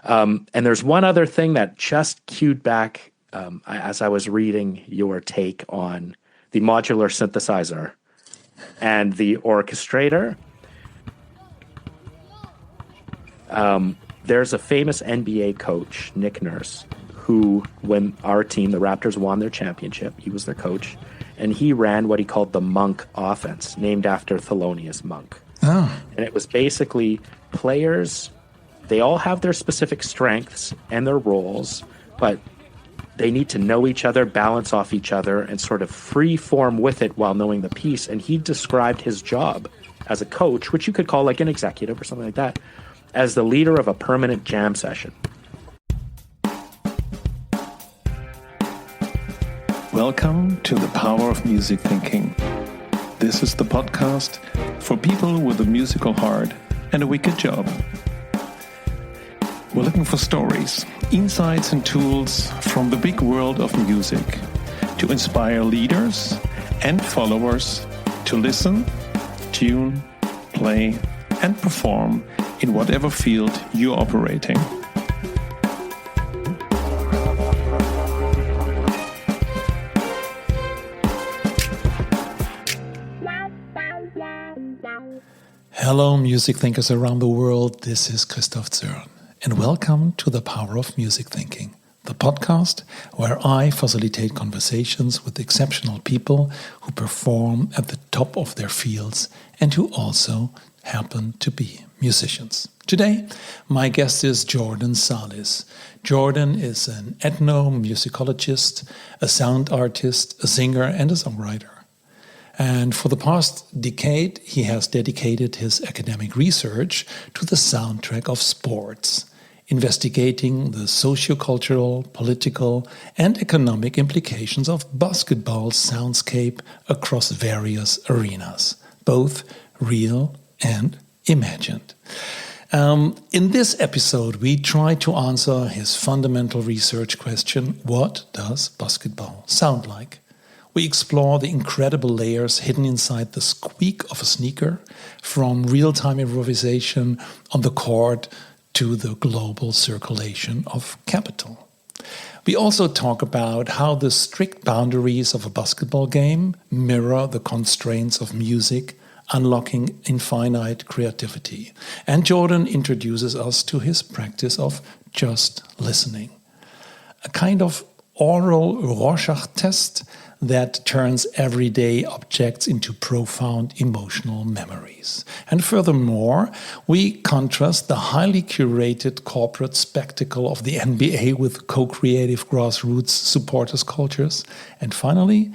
And there's one other thing that just cued back as I was reading your take on the modular synthesizer and the orchestrator. There's a famous NBA coach, Nick Nurse, who, when our team, the Raptors, won their championship, he was their coach, and he ran what he called the Monk Offence, named after Thelonious Monk. Oh. And it was basically players, they all have their specific strengths and their roles, but they need to know each other, balance off each other, and sort of free form with it while knowing the piece. And he described his job as a coach, which you could call like an executive or something like that, as the leader of a permanent jam session. Welcome to the Power of Music Thinking. This is the podcast for people with a musical heart and a wicked job. We're looking for stories, insights and tools from the big world of music to inspire leaders and followers to listen, tune, play and perform in whatever field you're operating. Hello, music thinkers around the world. This is Christoph Zörn, and welcome to the Power of Music Thinking, the podcast where I facilitate conversations with exceptional people who perform at the top of their fields and who also happen to be musicians. Today, my guest is Jordan Zalis. Jordan is an ethnomusicologist, a sound artist, a singer, and a songwriter. And for the past decade, he has dedicated his academic research to the soundtrack of sports, investigating the socio-cultural, political, and economic implications of basketball's soundscape across various arenas, both real and imagined. In this episode, we try to answer his fundamental research question, what does basketball sound like? We explore the incredible layers hidden inside the squeak of a sneaker, from real-time improvisation on the court to the global circulation of capital. We also talk about how the strict boundaries of a basketball game mirror the constraints of music, unlocking infinite creativity. And Jordan introduces us to his practice of just listening, a kind of Aural Rorschach test that turns everyday objects into profound emotional memories. And furthermore, we contrast the highly curated corporate spectacle of the NBA with co-creative grassroots supporters cultures. And finally,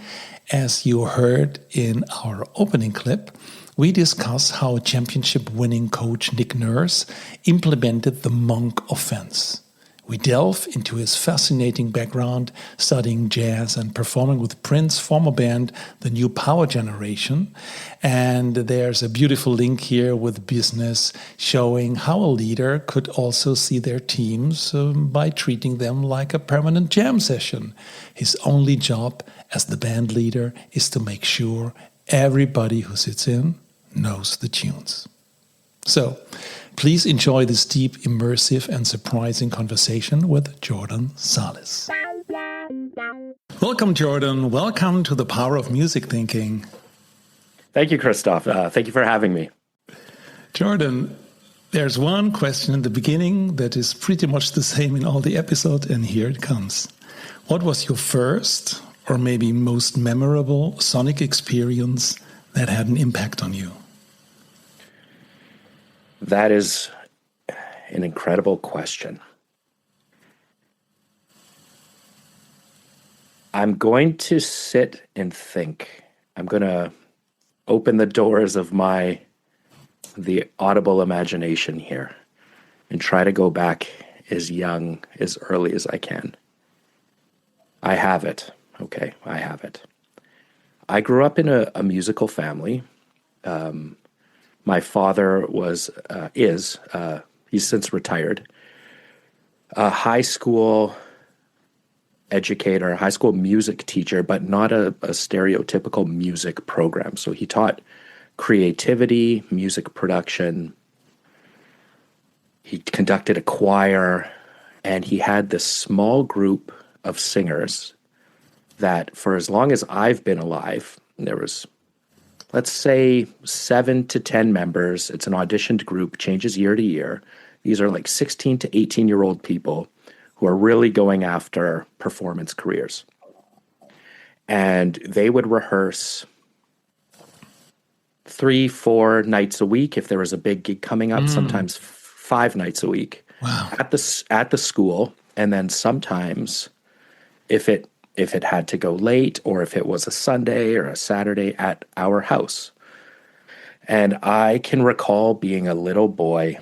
as you heard in our opening clip, we discuss how championship-winning coach Nick Nurse implemented the Monk Offence. We delve into his fascinating background, studying jazz and performing with Prince's former band, the New Power Generation. And there's a beautiful link here with business showing how a leader could also see their teams by treating them like a permanent jam session. His only job as the band leader is to make sure everybody who sits in knows the tunes. So, please enjoy this deep, immersive, and surprising conversation with Jordan Zalis. Welcome, Jordan. Welcome to the Power of Music Thinking. Thank you, Christoph. Thank you for having me. Jordan, there's one question in the beginning that is pretty much the same in all the episodes, and here it comes. What was your first, or maybe most memorable, sonic experience that had an impact on you? That is an incredible question. I'm going to sit and think. I'm going to open the doors of the audible imagination here and try to go back as early as I can. I have it. Okay, I have it. I grew up in a musical family. My father he's since retired, a high school educator, a high school music teacher, but not a stereotypical music program. So he taught creativity, music production. He conducted a choir, and he had this small group of singers that for as long as I've been alive, there was, let's say, 7 to 10 members. It's an auditioned group, changes year to year. These are like 16 to 18-year-old people who are really going after performance careers. And they would rehearse 3-4 nights a week if there was a big gig coming up, sometimes 5 nights a week. Wow. At the school, and then sometimes if it had to go late or if it was a Sunday or a Saturday at our house. And I can recall being a little boy,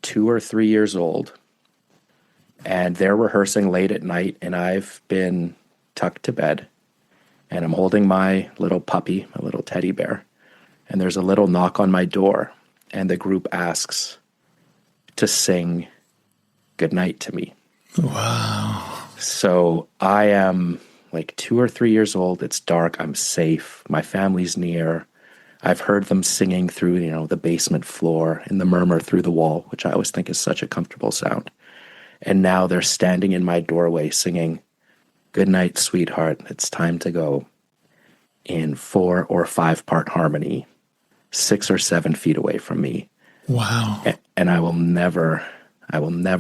2 or 3 years old, and they're rehearsing late at night, and I've been tucked to bed, and I'm holding my little puppy, my little teddy bear, and there's a little knock on my door, and the group asks to sing goodnight to me. Wow. So I am like 2 or 3 years old. It's dark. I'm safe. My family's near. I've heard them singing through, the basement floor and the murmur through the wall, which I always think is such a comfortable sound. And now they're standing in my doorway singing, "Good night, sweetheart. It's time to go," in 4 or 5 part harmony, 6 or 7 feet away from me. Wow. And I will never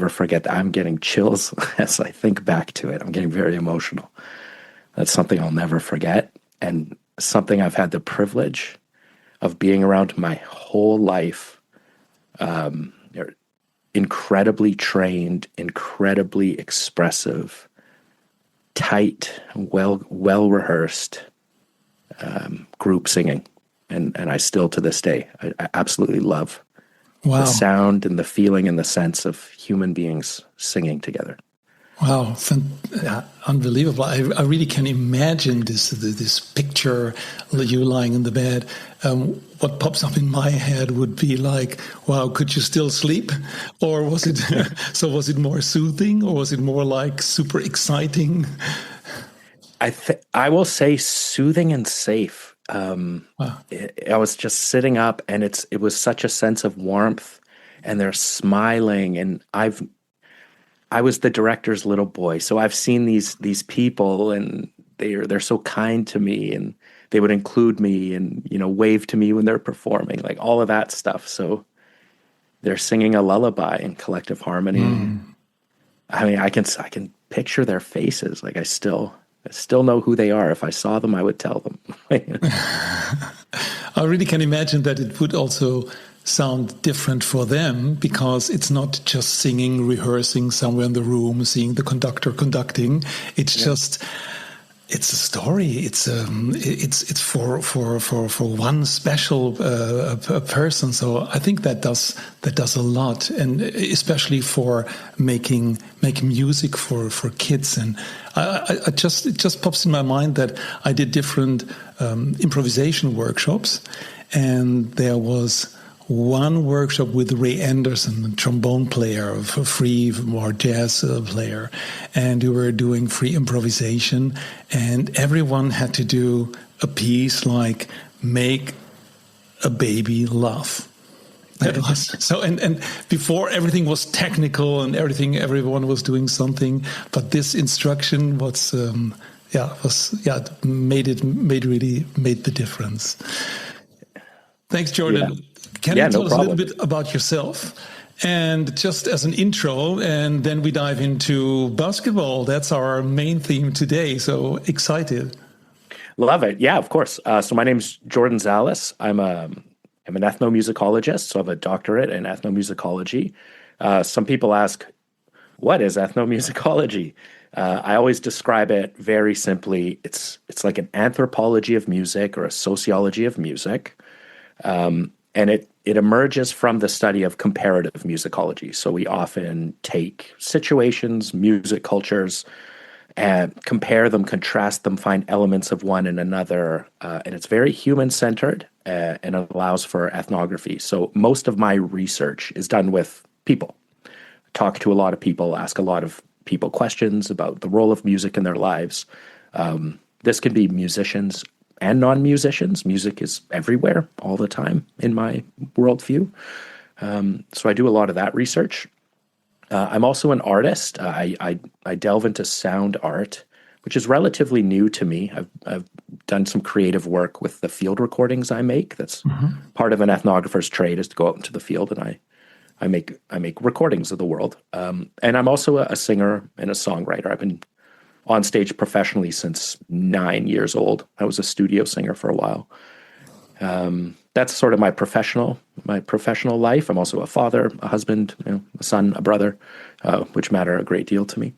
forget that. I'm getting chills as I think back to it. I'm getting very emotional. That's something I'll never forget, and something I've had the privilege of being around my whole life. They're incredibly trained, incredibly expressive, tight, well rehearsed group singing, and I still to this day I absolutely love the sound and the feeling and the sense of human beings singing together. Wow, unbelievable! I really can imagine this picture, you lying in the bed. What pops up in my head would be like, "Wow, could you still sleep?" Or was it was it more soothing, or was it more like super exciting? I will say soothing and safe. Wow. I was just sitting up, and it was such a sense of warmth, and they're smiling, and I was the director's little boy, so I've seen these people, and they're so kind to me, and they would include me and wave to me when they're performing, like all of that stuff. So they're singing a lullaby in collective harmony. I mean, I can picture their faces. Like I still know who they are. If I saw them, I would tell them. I really can imagine that it would also sound different for them, because it's not just singing, rehearsing somewhere in the room, seeing the conductor conducting. It's just, it's a story. It's for one special person. So I think that does a lot, and especially for making music for kids. And it just pops in my mind that I did different improvisation workshops, and there was one workshop with Ray Anderson, a trombone player, a free more jazz player, and we were doing free improvisation, and everyone had to do a piece like make a baby laugh. That was so, and before everything was technical and everyone was doing something, but this instruction made the difference. Thanks, Jordan. Yeah. Can you tell us problem. a little bit about yourself? And just as an intro, and then we dive into basketball. That's our main theme today. So excited. Love it. Yeah, of course. So my name's Jordan Zalis. I'm an ethnomusicologist, so I have a doctorate in ethnomusicology. Some people ask, what is ethnomusicology? I always describe it very simply. It's like an anthropology of music or a sociology of music. And it emerges from the study of comparative musicology. So we often take situations, music cultures, and compare them, contrast them, find elements of one and another. And it's very human-centered, and it allows for ethnography. So most of my research is done with people. I talk to a lot of people, ask a lot of people questions about the role of music in their lives. This can be musicians and non-musicians. Music is everywhere all the time in my worldview. So I do a lot of that research. I'm also an artist. I delve into sound art, which is relatively new to me. I've done some creative work with the field recordings I make. That's part of an ethnographer's trade, is to go out into the field, and I make recordings of the world. And I'm also a singer and a songwriter. I've been on stage professionally since 9 years old. I was a studio singer for a while. That's sort of my professional life. I'm also a father, a husband, a son, a brother, which matter a great deal to me.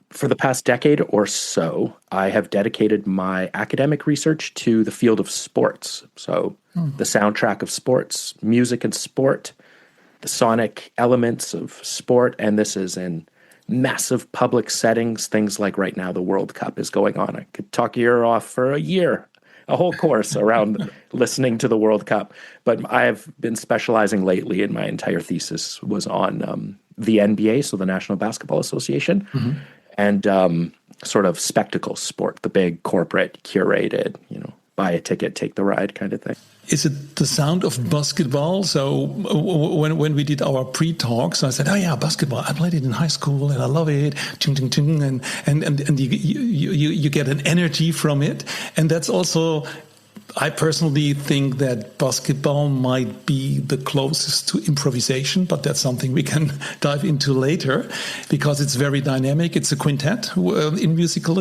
For the past decade or so, I have dedicated my academic research to the field of sports. So the soundtrack of sports, music and sport, the sonic elements of sport, and this is in massive public settings. Things like right now, the World Cup is going on. I could talk your ear off for a year, a whole course around listening to the World Cup. But I've been specializing lately, and my entire thesis was on the NBA, so the National Basketball Association, and sort of spectacle sport, the big corporate curated, buy a ticket, take the ride kind of thing. Is it the sound of basketball? So when we did our pre-talks, I said, "Oh yeah, basketball. I played it in high school and I love it." Ting, ting, ting, and you get an energy from it, and that's also. I personally think that basketball might be the closest to improvisation, but that's something we can dive into later because it's very dynamic. It's a quintet in musical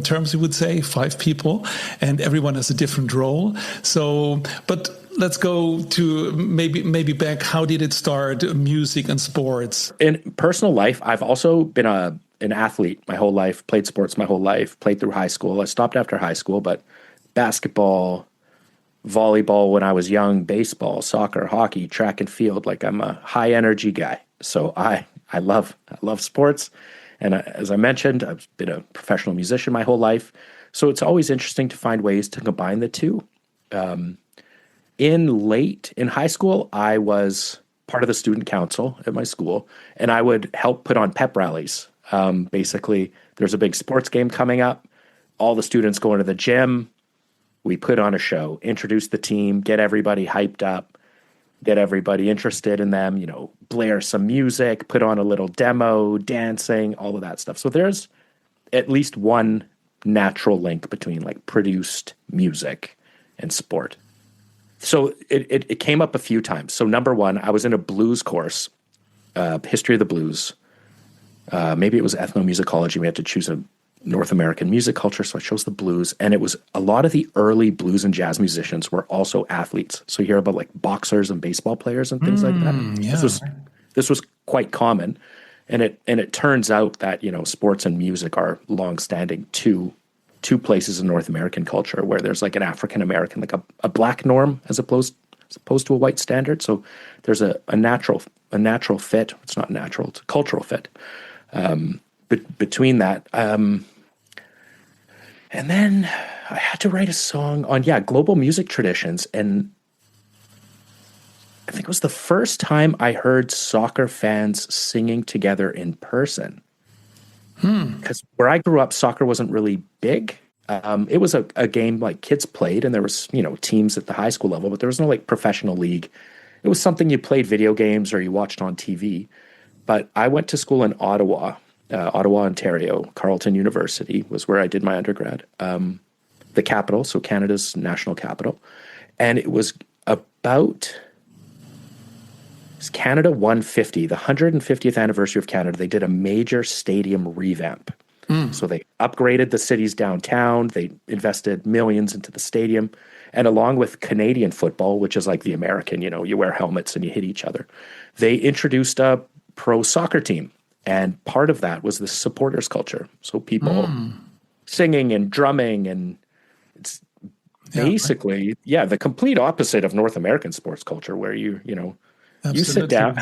terms, you would say, 5 people, and everyone has a different role. So, but let's go to maybe back. How did it start, music and sports? In personal life, I've also been an athlete my whole life, played sports my whole life, played through high school. I stopped after high school, but basketball, volleyball when I was young, baseball, soccer, hockey, track and field. Like, I'm a high energy guy. So I love sports. And as I mentioned, I've been a professional musician my whole life. So it's always interesting to find ways to combine the two. In high school, I was part of the student council at my school, and I would help put on pep rallies. Basically, there's a big sports game coming up. All the students go into the gym. We put on a show, introduce the team, get everybody hyped up, get everybody interested in them, blare some music, put on a little demo, dancing, all of that stuff. So there's at least one natural link between like produced music and sport. So it came up a few times. So number one, I was in a blues course, history of the blues. Maybe it was ethnomusicology. We had to choose a North American music culture, so I chose the blues. And it was a lot of the early blues and jazz musicians were also athletes. So you hear about like boxers and baseball players and things like that. Yeah. This was quite common, and it turns out that sports and music are longstanding two places in North American culture where there's like an African American, like a black norm as opposed to a white standard. So there's a natural fit. It's not natural; it's a cultural fit. Between that, and then I had to write a song on global music traditions, and I think it was the first time I heard soccer fans singing together in person. Because where I grew up, soccer wasn't really big. It was a game like kids played, and there was teams at the high school level, but there was no like professional league. It was something you played video games or you watched on TV. But I went to school in Ottawa, Ontario. Carleton University was where I did my undergrad. The capital, so Canada's national capital. And it was Canada 150, the 150th anniversary of Canada. They did a major stadium revamp. So they upgraded the city's downtown. They invested millions into the stadium. And along with Canadian football, which is like the American, you wear helmets and you hit each other, they introduced a pro soccer team. And part of that was the supporters culture. So people singing and drumming, and it's basically, the complete opposite of North American sports culture, where you sit down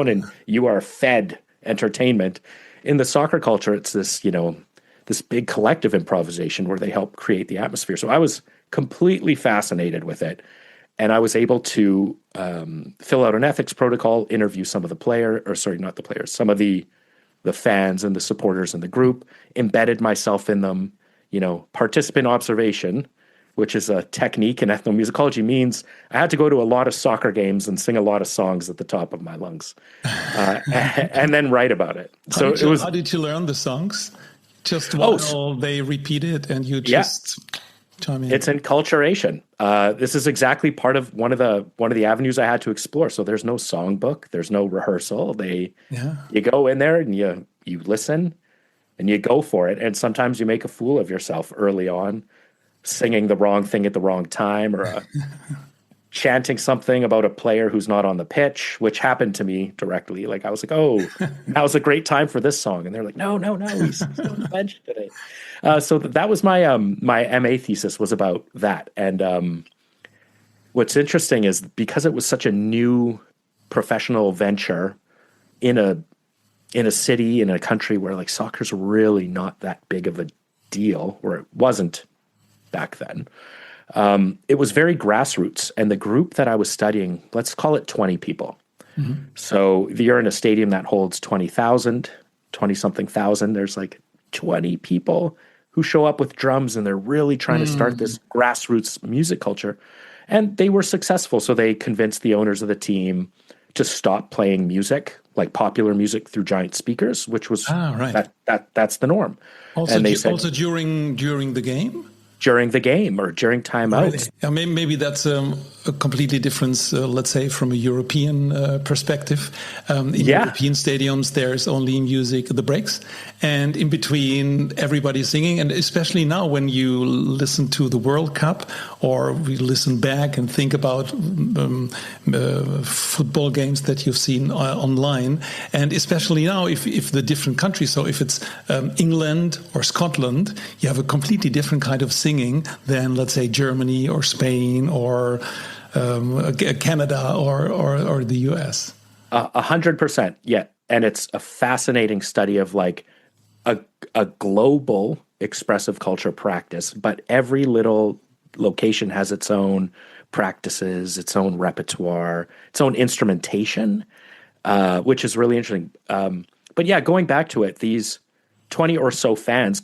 and you are fed entertainment. In the soccer culture, it's this, this big collective improvisation where they help create the atmosphere. So I was completely fascinated with it. And I was able to fill out an ethics protocol, interview some of the some of the fans and the supporters in the group, embedded myself in them, participant observation, which is a technique in ethnomusicology, means I had to go to a lot of soccer games and sing a lot of songs at the top of my lungs, and then write about it. How did you learn the songs? Just while they repeat it, and you just chime in. It's enculturation. This is exactly part of one of the avenues I had to explore. So there's no songbook, there's no rehearsal. You go in there and you listen and you go for it. And sometimes you make a fool of yourself early on, singing the wrong thing at the wrong time, or chanting something about a player who's not on the pitch, which happened to me directly. Like, I was like, oh, now's a great time for this song. And they're like, no, he's on the bench today. So that was my my MA thesis was about that. And what's interesting is because it was such a new professional venture in a city, in a country where like soccer's really not that big of a deal, or it wasn't back then. It was very grassroots, and the group that I was studying, let's call it 20 people. Mm-hmm. So if you're in a stadium that holds 20-something thousand, there's like 20 people who show up with drums, and they're really trying to start this grassroots music culture. And they were successful. So they convinced the owners of the team to stop playing music, like popular music, through giant speakers, which was that's the norm. Also, and they said, also during the game? During the game or during timeouts. Really? Yeah, maybe that's a completely different, let's say, from a European perspective. In European stadiums, there's only music at the breaks, and in between, everybody's singing. And especially now, when you listen to the World Cup, or we listen back and think about football games that you've seen online, and especially now, if the different countries, so if it's England or Scotland, you have a completely different kind of singing than, let's say, Germany or Spain or Canada or the US. 100%, yeah. And it's a fascinating study of like a global expressive culture practice, but every little location has its own practices, its own repertoire, its own instrumentation, which is really interesting. But yeah, going back to it, these 20 or so fans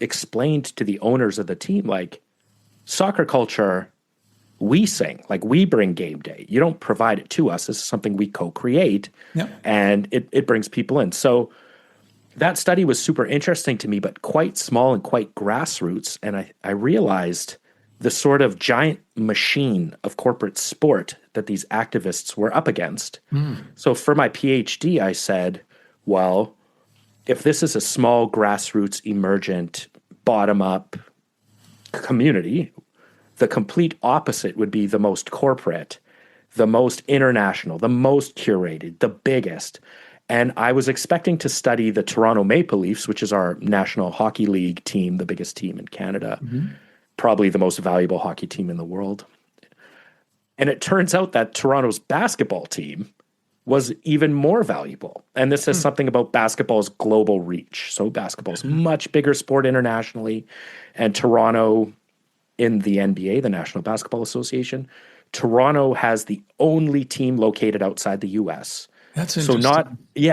explained to the owners of the team, like, soccer culture, we sing, like, we bring game day. You don't provide it to us. This is something we co-create, and it brings people in. So that study was super interesting to me, but quite small and quite grassroots. And I realized the sort of giant machine of corporate sport that these activists were up against. So for my PhD, I said, well, if this is a small, grassroots, emergent, bottom-up community, the complete opposite would be the most corporate, the most international, the most curated, the biggest. And I was expecting to study the Toronto Maple Leafs, which is our National Hockey League team, the biggest team in Canada, probably the most valuable hockey team in the world. And it turns out that Toronto's basketball team was even more valuable. And this says something about basketball's global reach. So basketball's much bigger sport internationally. And Toronto, in the NBA, the National Basketball Association, Toronto has the only team located outside the US. That's interesting.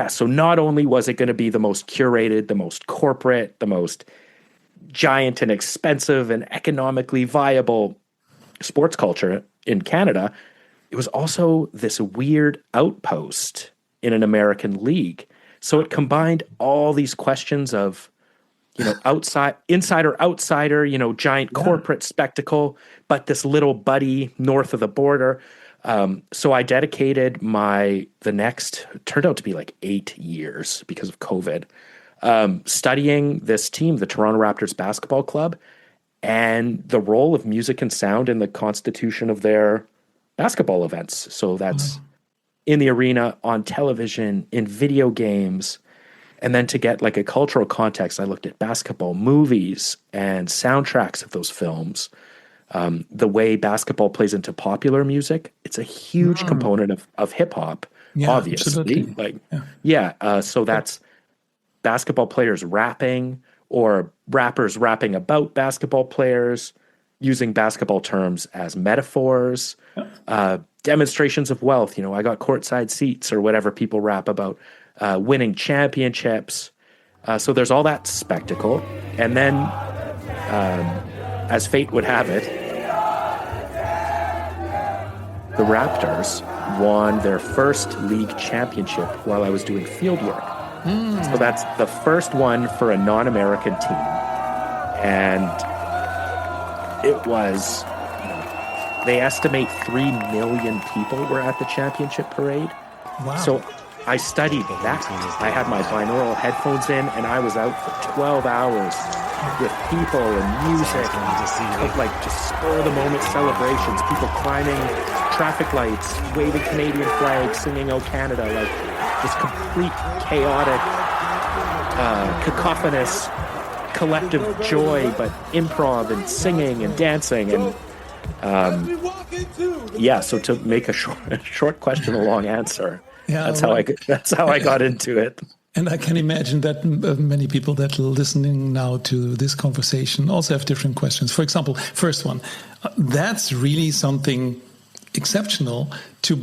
So not only was it going to be the most curated, the most corporate, the most giant and expensive and economically viable sports culture in Canada, it was also this weird outpost in an American league. So it combined all these questions of, insider, outsider, giant corporate spectacle, but this little buddy north of the border. So I dedicated turned out to be like 8 years because of COVID, studying this team, the Toronto Raptors basketball club, and the role of music and sound in the constitution of their basketball events. So that's in the arena, on television, in video games. And then to get like a cultural context, I looked at basketball movies and soundtracks of those films. The way basketball plays into popular music, it's a huge component of hip hop, obviously. Absolutely. So that's basketball players rapping, or rappers rapping about basketball players, using basketball terms as metaphors, demonstrations of wealth. I got courtside seats, or whatever people rap about, winning championships. So there's all that spectacle. And then, as fate would have it, the Raptors won their first league championship while I was doing field work. So that's the first one for a non-American team. And it was, they estimate 3 million people were at the championship parade. Wow. So I studied that. I had my binaural headphones in, and I was out for 12 hours with people and music, like just spur-of-the-moment celebrations, people climbing traffic lights, waving Canadian flags, singing "O Canada," like just complete chaotic, cacophonous, collective joy, but improv and singing and dancing and so to make a short question a long answer, that's how I got into it. And I can imagine that many people that are listening now to this conversation also have different questions. For example, first one, that's really something exceptional to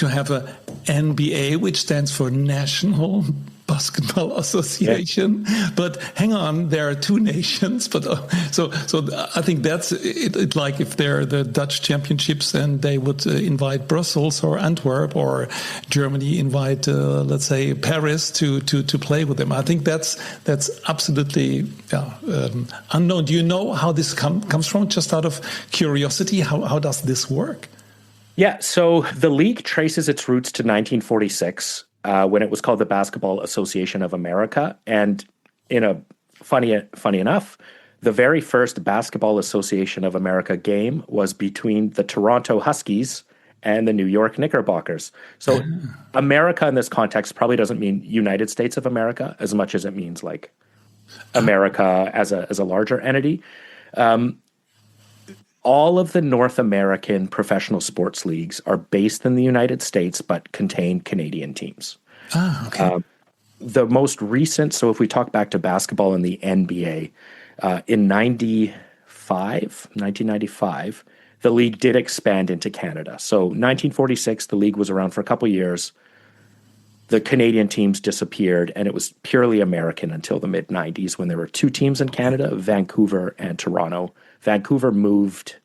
have a NBA, which stands for National Basketball Association. Yeah. But hang on, there are 2 nations. But so I think that's it. Like if they're the Dutch championships, then they would invite Brussels or Antwerp, or Germany invite, let's say, Paris to play with them. I think that's absolutely unknown. Do you know how this comes from? Just out of curiosity, how does this work? Yeah, so the league traces its roots to 1946. When it was called the Basketball Association of America. And funny enough, the very first Basketball Association of America game was between the Toronto Huskies and the New York Knickerbockers. So America in this context probably doesn't mean United States of America as much as it means like America as a larger entity. All of the North American professional sports leagues are based in the United States, but contain Canadian teams. Okay. The most recent, so if we talk back to basketball and the NBA, in 1995, the league did expand into Canada. So 1946, the league was around for a couple of years. The Canadian teams disappeared, and it was purely American until the mid-90s when there were 2 teams in Canada, Vancouver and Toronto. Vancouver moved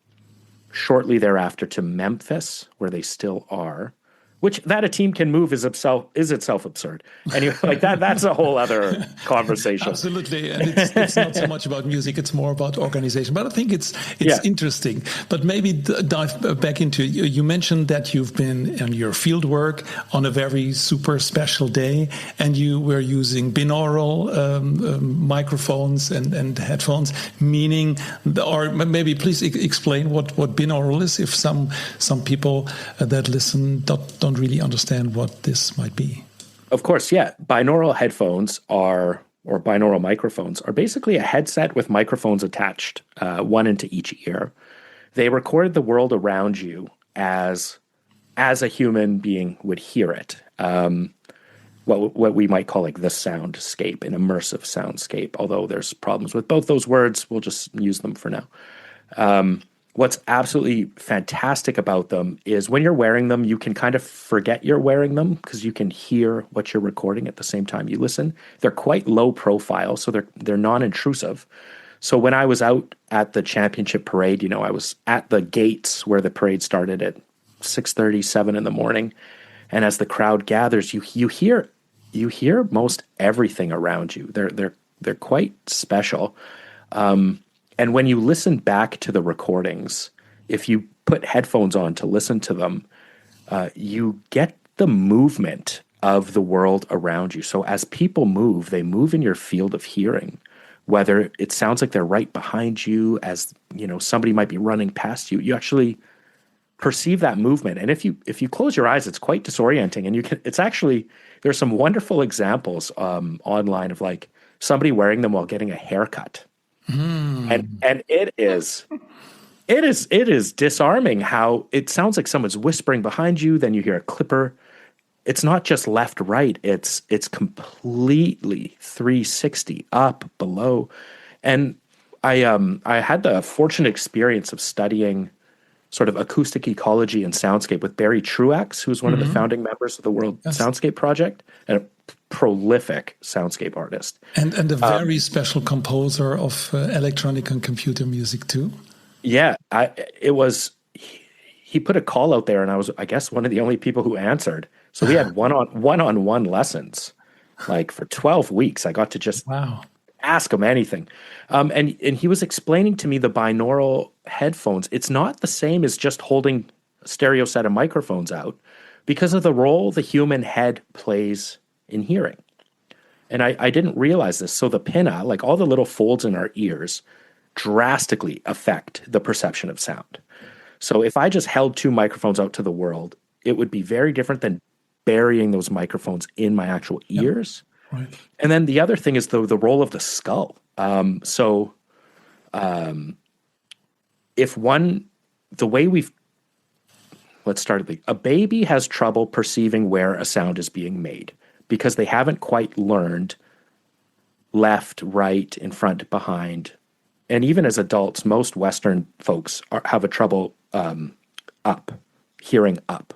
shortly thereafter to Memphis, where they still are, which that a team can move is itself absurd. Anyway, like that's a whole other conversation. Absolutely. And it's not so much about music, it's more about organization. But I think it's interesting. But maybe dive back into, you mentioned that you've been in your field work on a very super special day, and you were using binaural microphones and headphones, meaning, or maybe please explain what binaural is, if some people that listen don't really understand what this might be. Of course, yeah. Binaural headphones or binaural microphones are basically a headset with microphones attached, one into each ear. They record the world around you as a human being would hear it. What we might call like the soundscape, an immersive soundscape, although there's problems with both those words. We'll just use them for now. What's absolutely fantastic about them is when you're wearing them, you can kind of forget you're wearing them because you can hear what you're recording at the same time you listen. They're quite low profile, so they're non-intrusive. So when I was out at the championship parade, I was at the gates where the parade started at 6:30, 7 in the morning, and as the crowd gathers, you hear most everything around you. They're quite special. And when you listen back to the recordings, if you put headphones on to listen to them, you get the movement of the world around you. So as people move, they move in your field of hearing, whether it sounds like they're right behind you, as somebody might be running past you. You actually perceive that movement. And if you close your eyes, it's quite disorienting. And there's some wonderful examples online of like somebody wearing them while getting a haircut. And it is disarming how it sounds like someone's whispering behind you. Then you hear a clipper. It's not just left, right. It's completely 360 up, below. And I had the fortunate experience of studying sort of acoustic ecology and soundscape with Barry Truax, who's one of the founding members of the World Soundscape Project, and a prolific soundscape artist. And a very special composer of electronic and computer music too. Yeah, he put a call out there, and I was, I guess, one of the only people who answered. So we had one-on-one lessons, like for 12 weeks. I got to just Wow. ask him anything. And he was explaining to me the binaural headphones. It's not the same as just holding a stereo set of microphones out because of the role the human head plays in hearing. And I didn't realize this. So the pinna, like all the little folds in our ears, drastically affect the perception of sound. So if I just held two microphones out to the world, it would be very different than burying those microphones in my actual ears. Right. And then the other thing is the role of the skull. Let's start at a baby has trouble perceiving where a sound is being made because they haven't quite learned left, right, in front, behind. And even as adults, most Western folks have a trouble hearing up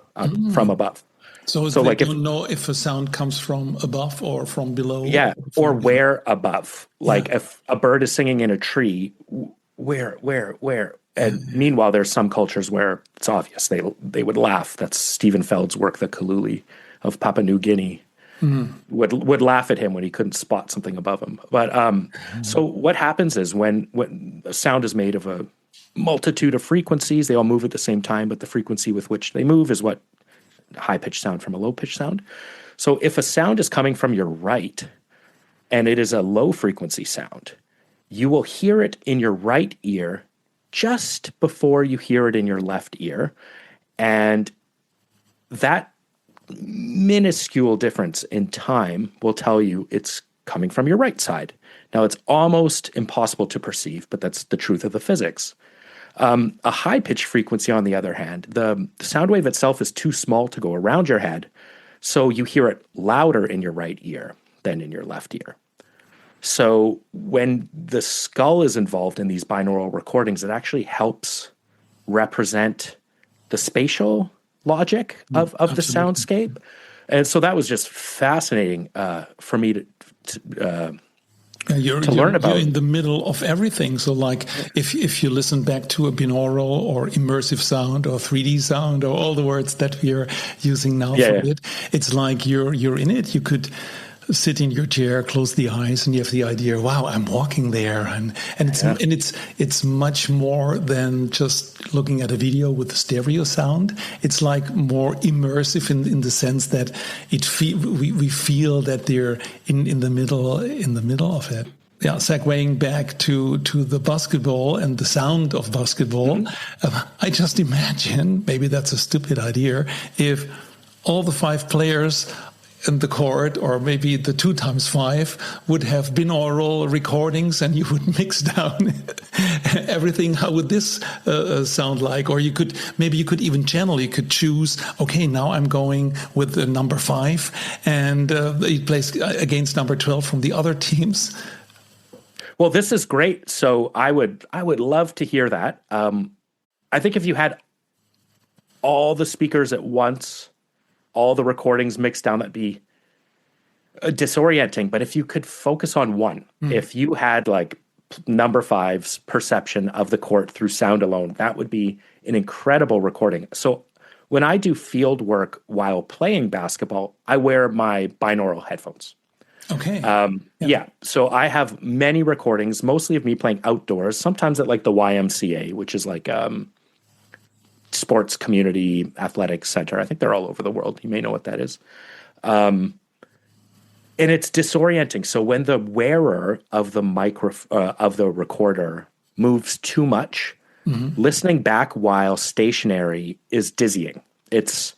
from above. So they like don't know if a sound comes from above or from below. Yeah, or where above. Like if a bird is singing in a tree, where? And meanwhile, there's some cultures where it's obvious. They would laugh. That's Stephen Feld's work, the Kaluli of Papua New Guinea, would laugh at him when he couldn't spot something above him. But so what happens is when a sound is made of a multitude of frequencies, they all move at the same time, but the frequency with which they move is what high-pitched sound from a low-pitched sound. So if a sound is coming from your right and it is a low-frequency sound, you will hear it in your right ear just before you hear it in your left ear. And that minuscule difference in time will tell you it's coming from your right side. Now, it's almost impossible to perceive, but that's the truth of the physics. A high-pitched frequency, on the other hand, the sound wave itself is too small to go around your head, so you hear it louder in your right ear than in your left ear. So when the skull is involved in these binaural recordings, it actually helps represent the spatial logic of the soundscape. And so that was just fascinating for me to learn about. You're in the middle of everything. So like if you listen back to a binaural or immersive sound or 3D sound or all the words that we're using now for it, it's like you're in it. You could sit in your chair, close the eyes, and you have the idea, wow, I'm walking there. And it's much more than just looking at a video with the stereo sound. It's like more immersive in the sense that we feel that they're in the middle of it. Yeah, segueing back to the basketball and the sound of basketball, I just imagine, maybe that's a stupid idea, if all the 5 players in the court, or maybe the 2 times 5 would have binaural recordings, and you would mix down everything. How would this sound like? Or you could even channel. You could choose. Okay, now I'm going with the number 5, and it plays against number 12 from the other teams. Well, this is great. So I would love to hear that. I think if you had all the speakers at once, all the recordings mixed down, that'd be disorienting. But if you could focus on one, if you had like number 5's perception of the court through sound alone, that would be an incredible recording. So when I do field work while playing basketball, I wear my binaural headphones. Okay. Yeah. So I have many recordings, mostly of me playing outdoors, sometimes at like the YMCA, which is like sports community athletics center. I think they're all over the world. You may know what that is. And it's disorienting. So when the wearer of the of the recorder moves too much, listening back while stationary is dizzying. It's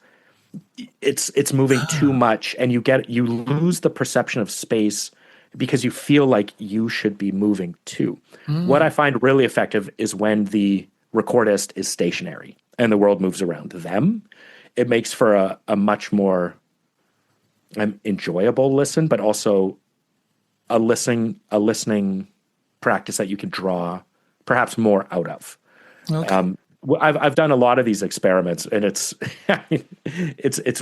moving too much, and you lose the perception of space because you feel like you should be moving too. What I find really effective is when the recordist is stationary and the world moves around them. It makes for a much more enjoyable listen, but also a listening practice that you can draw perhaps more out of. Okay. I've done a lot of these experiments, and it's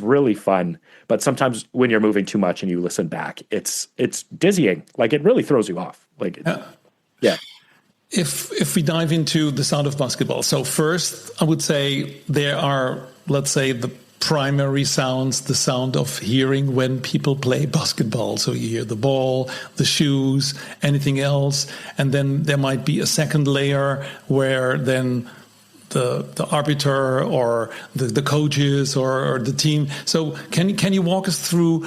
really fun. But sometimes when you're moving too much and you listen back, it's dizzying. Like it really throws you off. Like, yeah. if we dive into the sound of basketball, so first I would say there are, let's say, the primary sounds, the sound of hearing when people play basketball. So you hear the ball, the shoes, anything else. And then there might be a second layer where then the arbiter or the coaches or the team. So can you walk us through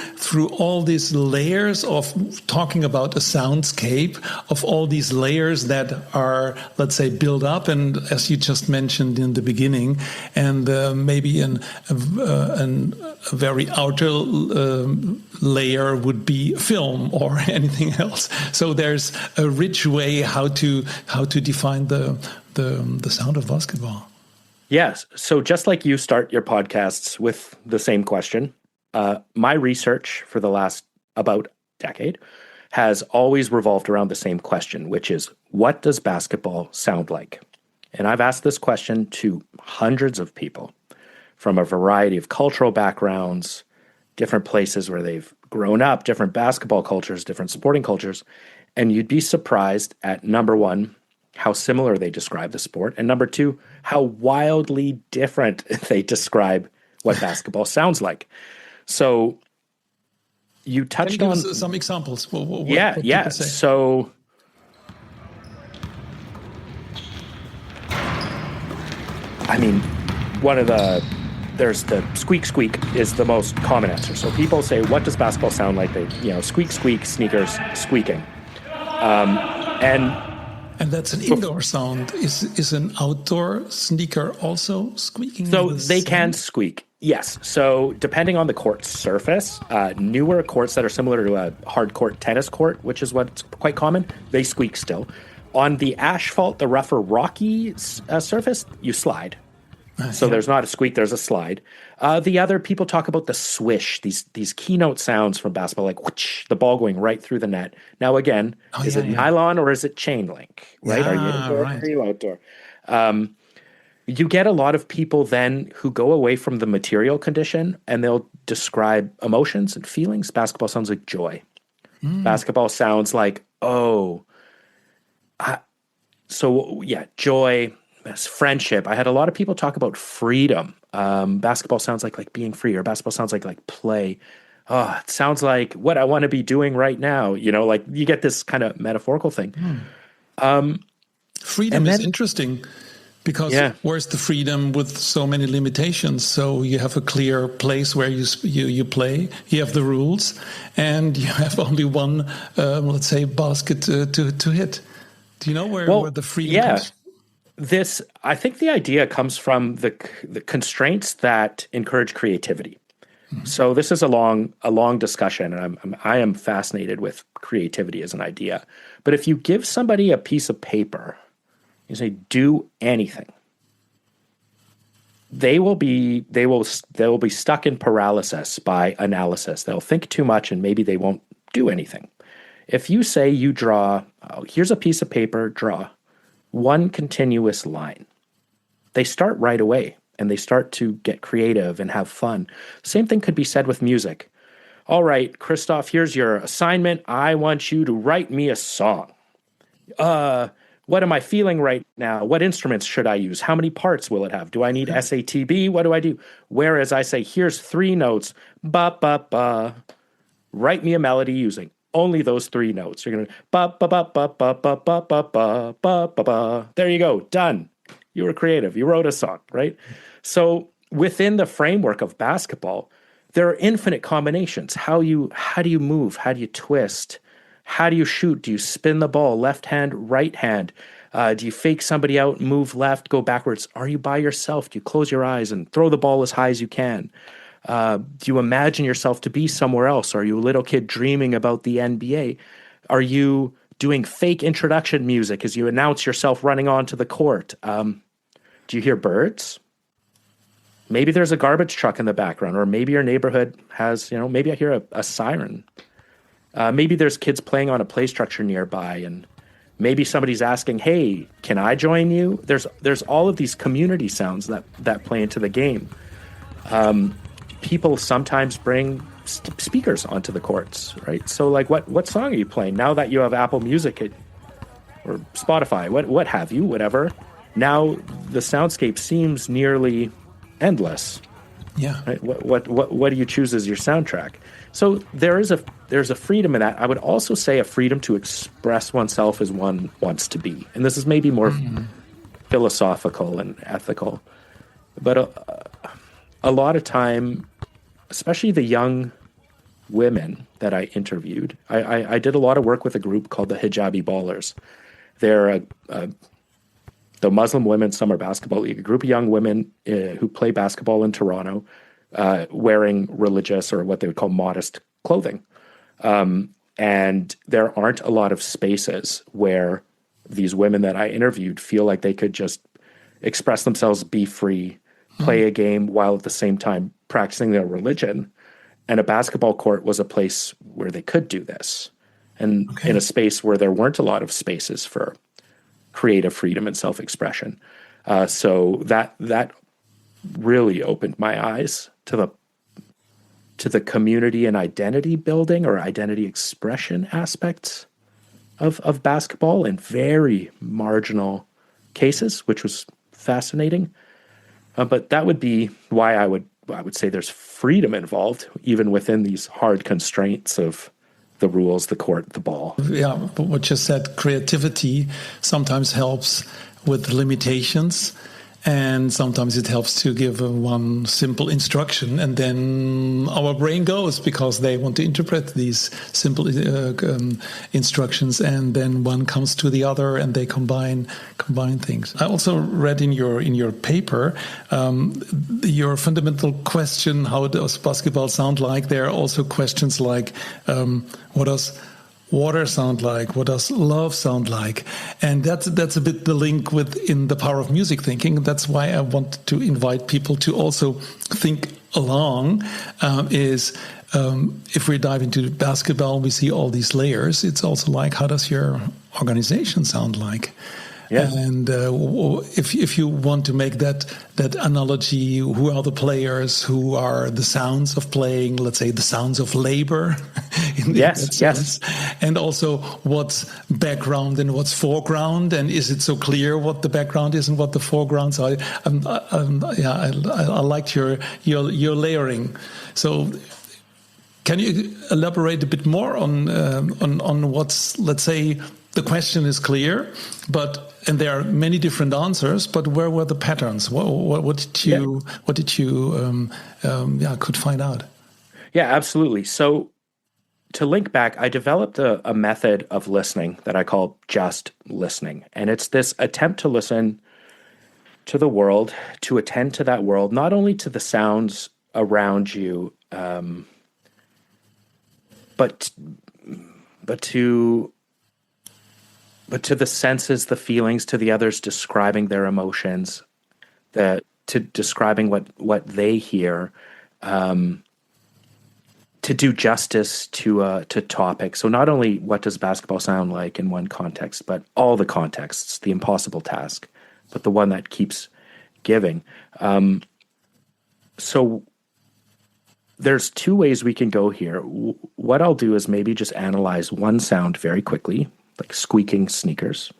all these layers of talking about a soundscape, of all these layers that are, let's say, built up, and as you just mentioned in the beginning, and maybe a very outer layer would be film or anything else. So there's a rich way how to define the sound of basketball. Yes. So just like you start your podcasts with the same question, my research for the last about decade has always revolved around the same question, which is, what does basketball sound like? And I've asked this question to hundreds of people from a variety of cultural backgrounds, different places where they've grown up, different basketball cultures, different sporting cultures. And you'd be surprised at, number one, how similar they describe the sport, and number two, how wildly different they describe what basketball sounds like. So you touched on some examples. What yeah. So I mean, there's the squeak squeak is the most common answer. So people say, what does basketball sound like? They, squeak squeak, sneakers squeaking. And that's an indoor sound. Is an outdoor sneaker also squeaking? So they can squeak, yes. So depending on the court surface, newer courts that are similar to a hard court tennis court, which is what's quite common, they squeak still. On the asphalt, the rougher, rocky surface, you slide. So there's not a squeak, there's a slide. The other people talk about the swish, these keynote sounds from basketball, like whoosh, the ball going right through the net. Now again, is it nylon or is it chain link? Right? Are you indoor or are you outdoor? You get a lot of people then who go away from the material condition and they'll describe emotions and feelings. Basketball sounds like joy. Basketball sounds like, joy. Friendship. I had a lot of people talk about freedom. Basketball sounds like being free, or basketball sounds like play. Oh, it sounds like what I want to be doing right now. Like you get this kind of metaphorical thing. Freedom is interesting because where's the freedom with so many limitations? So you have a clear place where you play, you have the rules, and you have only one, let's say, basket to hit. Do you know where the freedom comes from? I think the idea comes from the constraints that encourage creativity. Mm-hmm. So this is a long discussion, and I am fascinated with creativity as an idea. But if you give somebody a piece of paper, you say, do anything, they will be stuck in paralysis by analysis. They'll think too much, and maybe they won't do anything. If you say you draw, here's a piece of paper, draw one continuous line, they start right away and they start to get creative and have fun. Same thing could be said with music. All right, Christoph, here's your assignment. I want you to write me a song. What am I feeling right now? What instruments should I use? How many parts will it have? Do I need SATB? What do I do? Whereas I say, here's 3 notes, ba, ba, ba. Write me a melody using only those 3 notes. You're going to ba ba ba ba ba ba ba ba ba ba ba ba. There you go. Done. You were creative. You wrote a song, right? So within the framework of basketball, there are infinite combinations. How do you move? How do you twist? How do you shoot? Do you spin the ball? Left hand, right hand? Do you fake somebody out, move left, go backwards? Are you by yourself? Do you close your eyes and throw the ball as high as you can? Do you imagine yourself to be somewhere else? Are you a little kid dreaming about the NBA? Are you doing fake introduction music as you announce yourself running onto the court? Do you hear birds? Maybe there's a garbage truck in the background, or maybe your neighborhood has, maybe I hear a siren. Maybe there's kids playing on a play structure nearby, and maybe somebody's asking, hey, can I join you? There's all of these community sounds that play into the game. People sometimes bring speakers onto the courts, right? So like what song are you playing? Now that you have Apple Music, or Spotify, what have you, whatever. Now the soundscape seems nearly endless. Yeah. Right? What do you choose as your soundtrack? So there's a freedom in that. I would also say a freedom to express oneself as one wants to be, and this is maybe more philosophical and ethical. But a lot of time, especially the young women that I interviewed, I did a lot of work with a group called the Hijabi Ballers. They're the Muslim Women Summer Basketball League, a group of young women who play basketball in Toronto, wearing religious or what they would call modest clothing. And there aren't a lot of spaces where these women that I interviewed feel like they could just express themselves, be free, play a game while at the same time practicing their religion. And a basketball court was a place where they could do this. And in a space where there weren't a lot of spaces for creative freedom and self-expression. So that really opened my eyes to the community and identity building or identity expression aspects of basketball in very marginal cases, which was fascinating. But that would be why I would say there's freedom involved, even within these hard constraints of the rules, the court, the ball. Yeah, but what you said, creativity sometimes helps with limitations, and sometimes it helps to give one simple instruction, and then our brain goes because they want to interpret these simple instructions, and then one comes to the other, and they combine things. I also read in your paper your fundamental question: how does basketball sound like? There are also questions like, what does water sound like? What does love sound like? And that's a bit the link within the power of music thinking. That's why I want to invite people to also think along. If we dive into basketball, we see all these layers. It's also like, how does your organization sound like? Yeah. And if you want to make that analogy, who are the players? Who are the sounds of playing? Let's say the sounds of labor. Yes. And also what's background and what's foreground, and is it so clear what the background is and what the foreground? So I liked your layering. So can you elaborate a bit more on what's, let's say, the question is clear, and there are many different answers, but where were the patterns? What did you could find out? Yeah, absolutely. So to link back, I developed a method of listening that I call just listening. And it's this attempt to listen to the world, to attend to that world, not only to the sounds around you, but to the senses, the feelings, to the others, describing their emotions, to describing what they hear, to do justice to topics. So not only what does basketball sound like in one context, but all the contexts, the impossible task, but the one that keeps giving. So there's two ways we can go here. What I'll do is maybe just analyze one sound very quickly, like squeaking sneakers.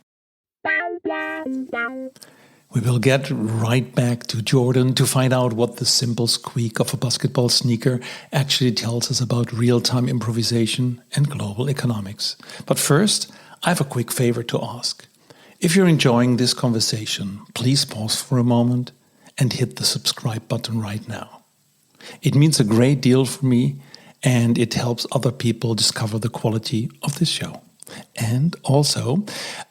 We will get right back to Jordan to find out what the simple squeak of a basketball sneaker actually tells us about real-time improvisation and global economics. But first, I have a quick favor to ask. If you're enjoying this conversation, please pause for a moment and hit the subscribe button right now. It means a great deal for me, and it helps other people discover the quality of this show. And also,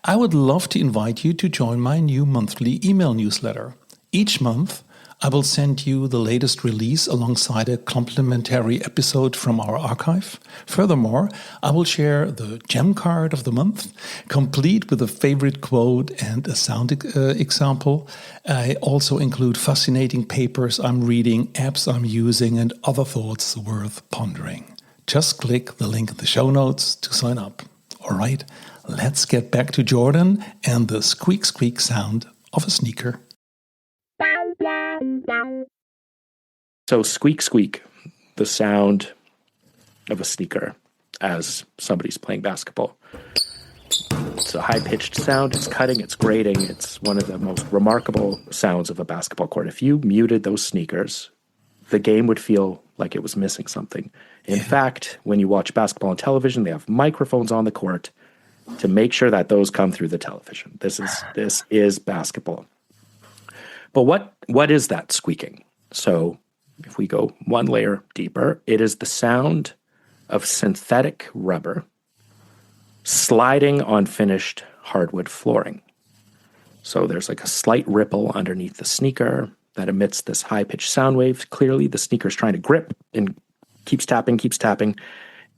I would love to invite you to join my new monthly email newsletter. Each month, I will send you the latest release alongside a complimentary episode from our archive. Furthermore, I will share the gem card of the month, complete with a favorite quote and a sound example. I also include fascinating papers I'm reading, apps I'm using, and other thoughts worth pondering. Just click the link in the show notes to sign up. All right, let's get back to Jordan and the squeak squeak sound of a sneaker. So squeak squeak, the sound of a sneaker as somebody's playing basketball. It's a high-pitched sound. It's cutting. It's grating. It's one of the most remarkable sounds of a basketball court. If you muted those sneakers, the game would feel like it was missing something. In fact, when you watch basketball on television, they have microphones on the court to make sure that those come through the television. This is basketball. But what is that squeaking? So if we go one layer deeper, it is the sound of synthetic rubber sliding on finished hardwood flooring. So there's like a slight ripple underneath the sneaker that emits this high-pitched sound wave. Clearly, the sneaker's trying to grip and keeps tapping.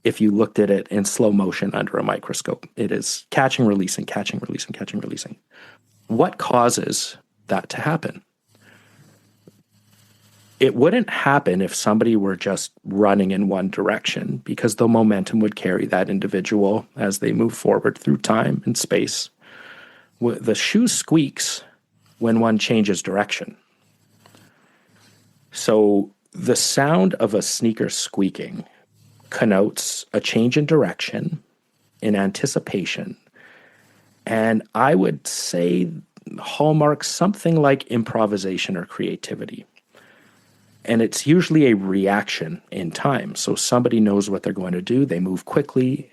If you looked at it in slow motion under a microscope, it is catching, releasing, catching, releasing, catching, releasing. What causes that to happen? It wouldn't happen if somebody were just running in one direction, because the momentum would carry that individual as they move forward through time and space. The shoe squeaks when one changes direction. So the sound of a sneaker squeaking connotes a change in direction, in anticipation, and I would say hallmarks something like improvisation or creativity. And it's usually a reaction in time. So somebody knows what they're going to do. They move quickly.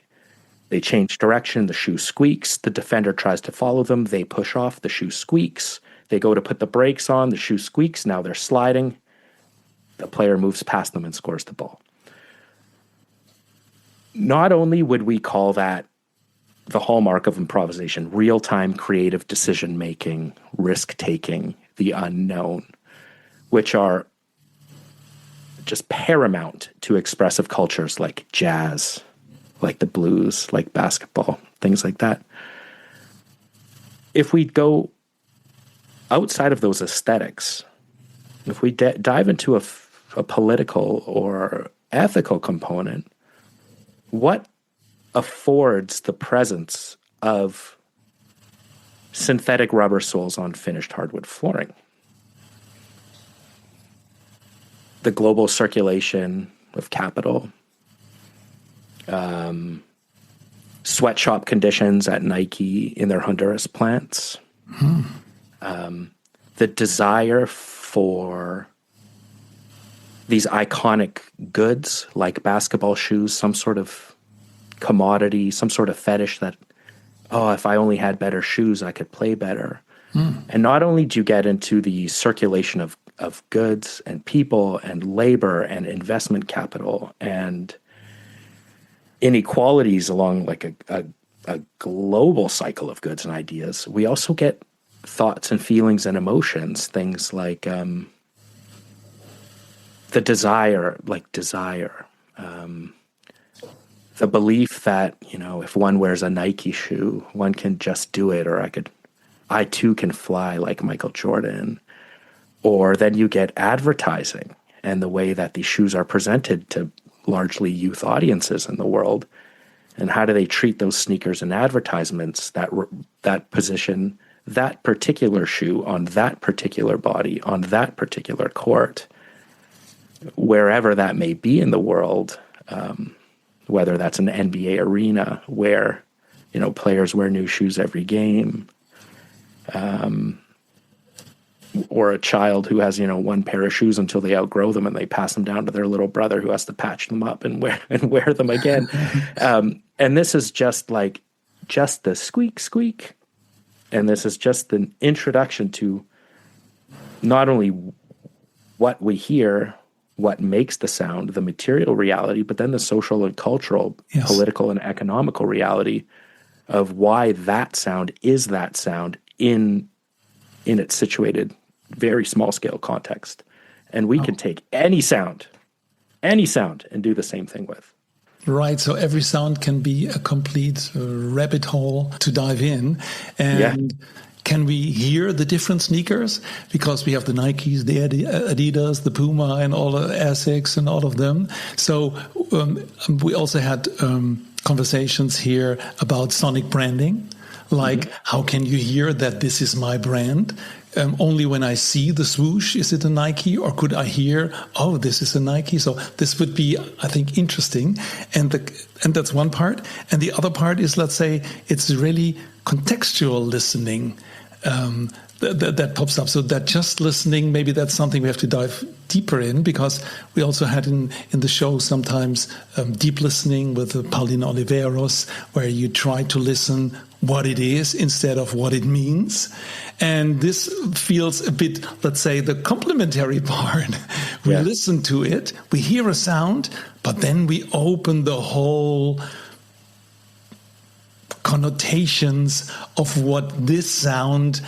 They change direction. The shoe squeaks. The defender tries to follow them. They push off. The shoe squeaks. They go to put the brakes on. The shoe squeaks. Now they're sliding. The player moves past them and scores the ball. Not only would we call that the hallmark of improvisation, real-time creative decision-making, risk-taking, the unknown, which are just paramount to expressive cultures like jazz, like the blues, like basketball, things like that. If we go outside of those aesthetics, if we dive into a political or ethical component, what affords the presence of synthetic rubber soles on finished hardwood flooring? The global circulation of capital, sweatshop conditions at Nike in their Honduras plants, the desire for these iconic goods like basketball shoes, some sort of commodity, some sort of fetish that, oh, if I only had better shoes, I could play better. And not only do you get into the circulation of goods and people and labor and investment capital and inequalities along like a global cycle of goods and ideas, we also get thoughts and feelings and emotions, things like the desire, the belief that, you know, if one wears a Nike shoe, one can just do it, or I too can fly like Michael Jordan. Or then you get advertising and the way that these shoes are presented to largely youth audiences in the world. And how do they treat those sneakers in advertisements that position that particular shoe on that particular body, on that particular court, wherever that may be in the world, whether that's an NBA arena where, you know, players wear new shoes every game, or a child who has, you know, one pair of shoes until they outgrow them and they pass them down to their little brother who has to patch them up and wear them again. And this is just the squeak. And this is just the introduction to not only what we hear, what makes the sound, the material reality, but then the social and cultural, political and economical reality of why that sound is that sound in its situated, very small scale context. And we can take any sound, and do the same thing with. Right. So every sound can be a complete rabbit hole to dive in. And can we hear the different sneakers? Because we have the Nikes, the Adidas, the Puma, and all the Asics and all of them. So we also had conversations here about sonic branding. Like, how can you hear that this is my brand? only when I see the swoosh, is it a Nike? Or could I hear, oh, this is a Nike? So this would be, I think, interesting. And that's one part. And the other part is, let's say, it's really contextual listening. That pops up. So that just listening, maybe that's something we have to dive deeper in, because we also had in the show sometimes deep listening with Paulina Oliveros, where you try to listen what it is instead of what it means. And this feels a bit, let's say, the complementary part. We listen to it, we hear a sound, but then we open the whole connotations of what this sound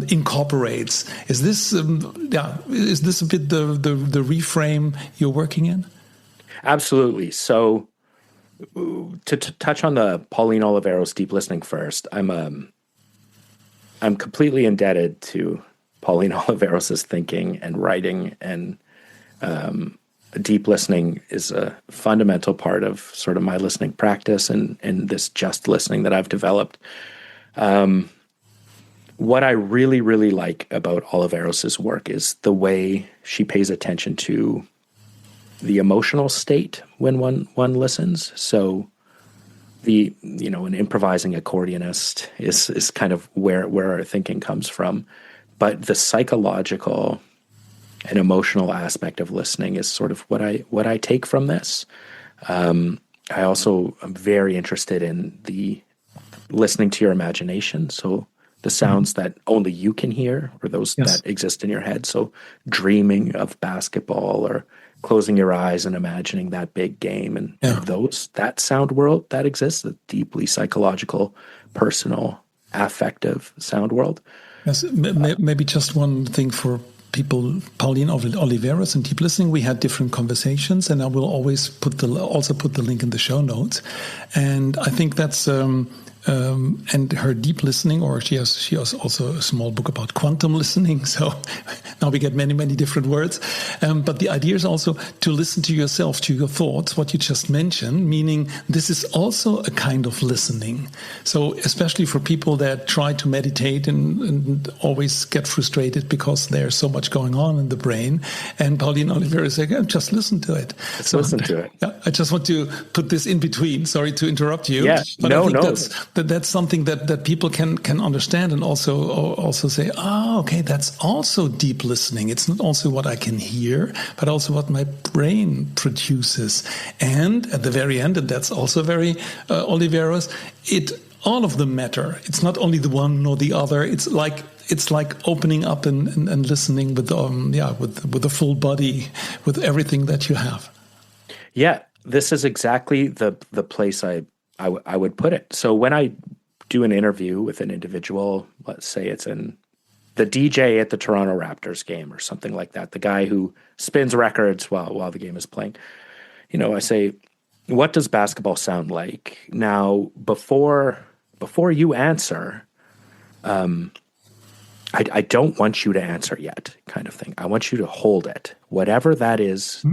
incorporates. Is this a bit the reframe you're working in? Absolutely. So to touch on the Pauline Oliveros deep listening first, I'm completely indebted to Pauline Oliveros's thinking and writing, and deep listening is a fundamental part of sort of my listening practice and this just listening that I've developed. What I really, really like about Oliveros's work is the way she pays attention to the emotional state when one listens. So an improvising accordionist is kind of where our thinking comes from. But the psychological and emotional aspect of listening is sort of what I take from this. I also am very interested in the listening to your imagination. So the sounds that only you can hear, or those that exist in your head. So dreaming of basketball, or closing your eyes and imagining that big game, and that sound world that exists, the deeply psychological, personal, affective sound world. Yes, maybe just one thing for people, Pauline Oliveros and deep listening, we had different conversations, and I will always put the link in the show notes. And I think that's and her deep listening, or she has also a small book about quantum listening. So now we get many, many different words. But the idea is also to listen to yourself, to your thoughts, what you just mentioned, meaning this is also a kind of listening. So especially for people that try to meditate and always get frustrated because there's so much going on in the brain. And Pauline Oliveira is like, just listen to it. Listen to it. Yeah, I just want to put this in between. Sorry to interrupt you. Yeah, but I think that's something that people can understand, and also say, okay, that's also deep listening. It's not also what I can hear, but also what my brain produces. And at the very end, and that's also very Oliveros, all of them matter. It's not only the one nor the other. It's like opening up and listening with the full body, with everything that you have. Yeah, this is exactly the place I would put it. So when I do an interview with an individual, let's say it's the DJ at the Toronto Raptors game or something like that, the guy who spins records while the game is playing, I say, what does basketball sound like? Now, before you answer, I don't want you to answer yet, kind of thing. I want you to hold it, whatever that is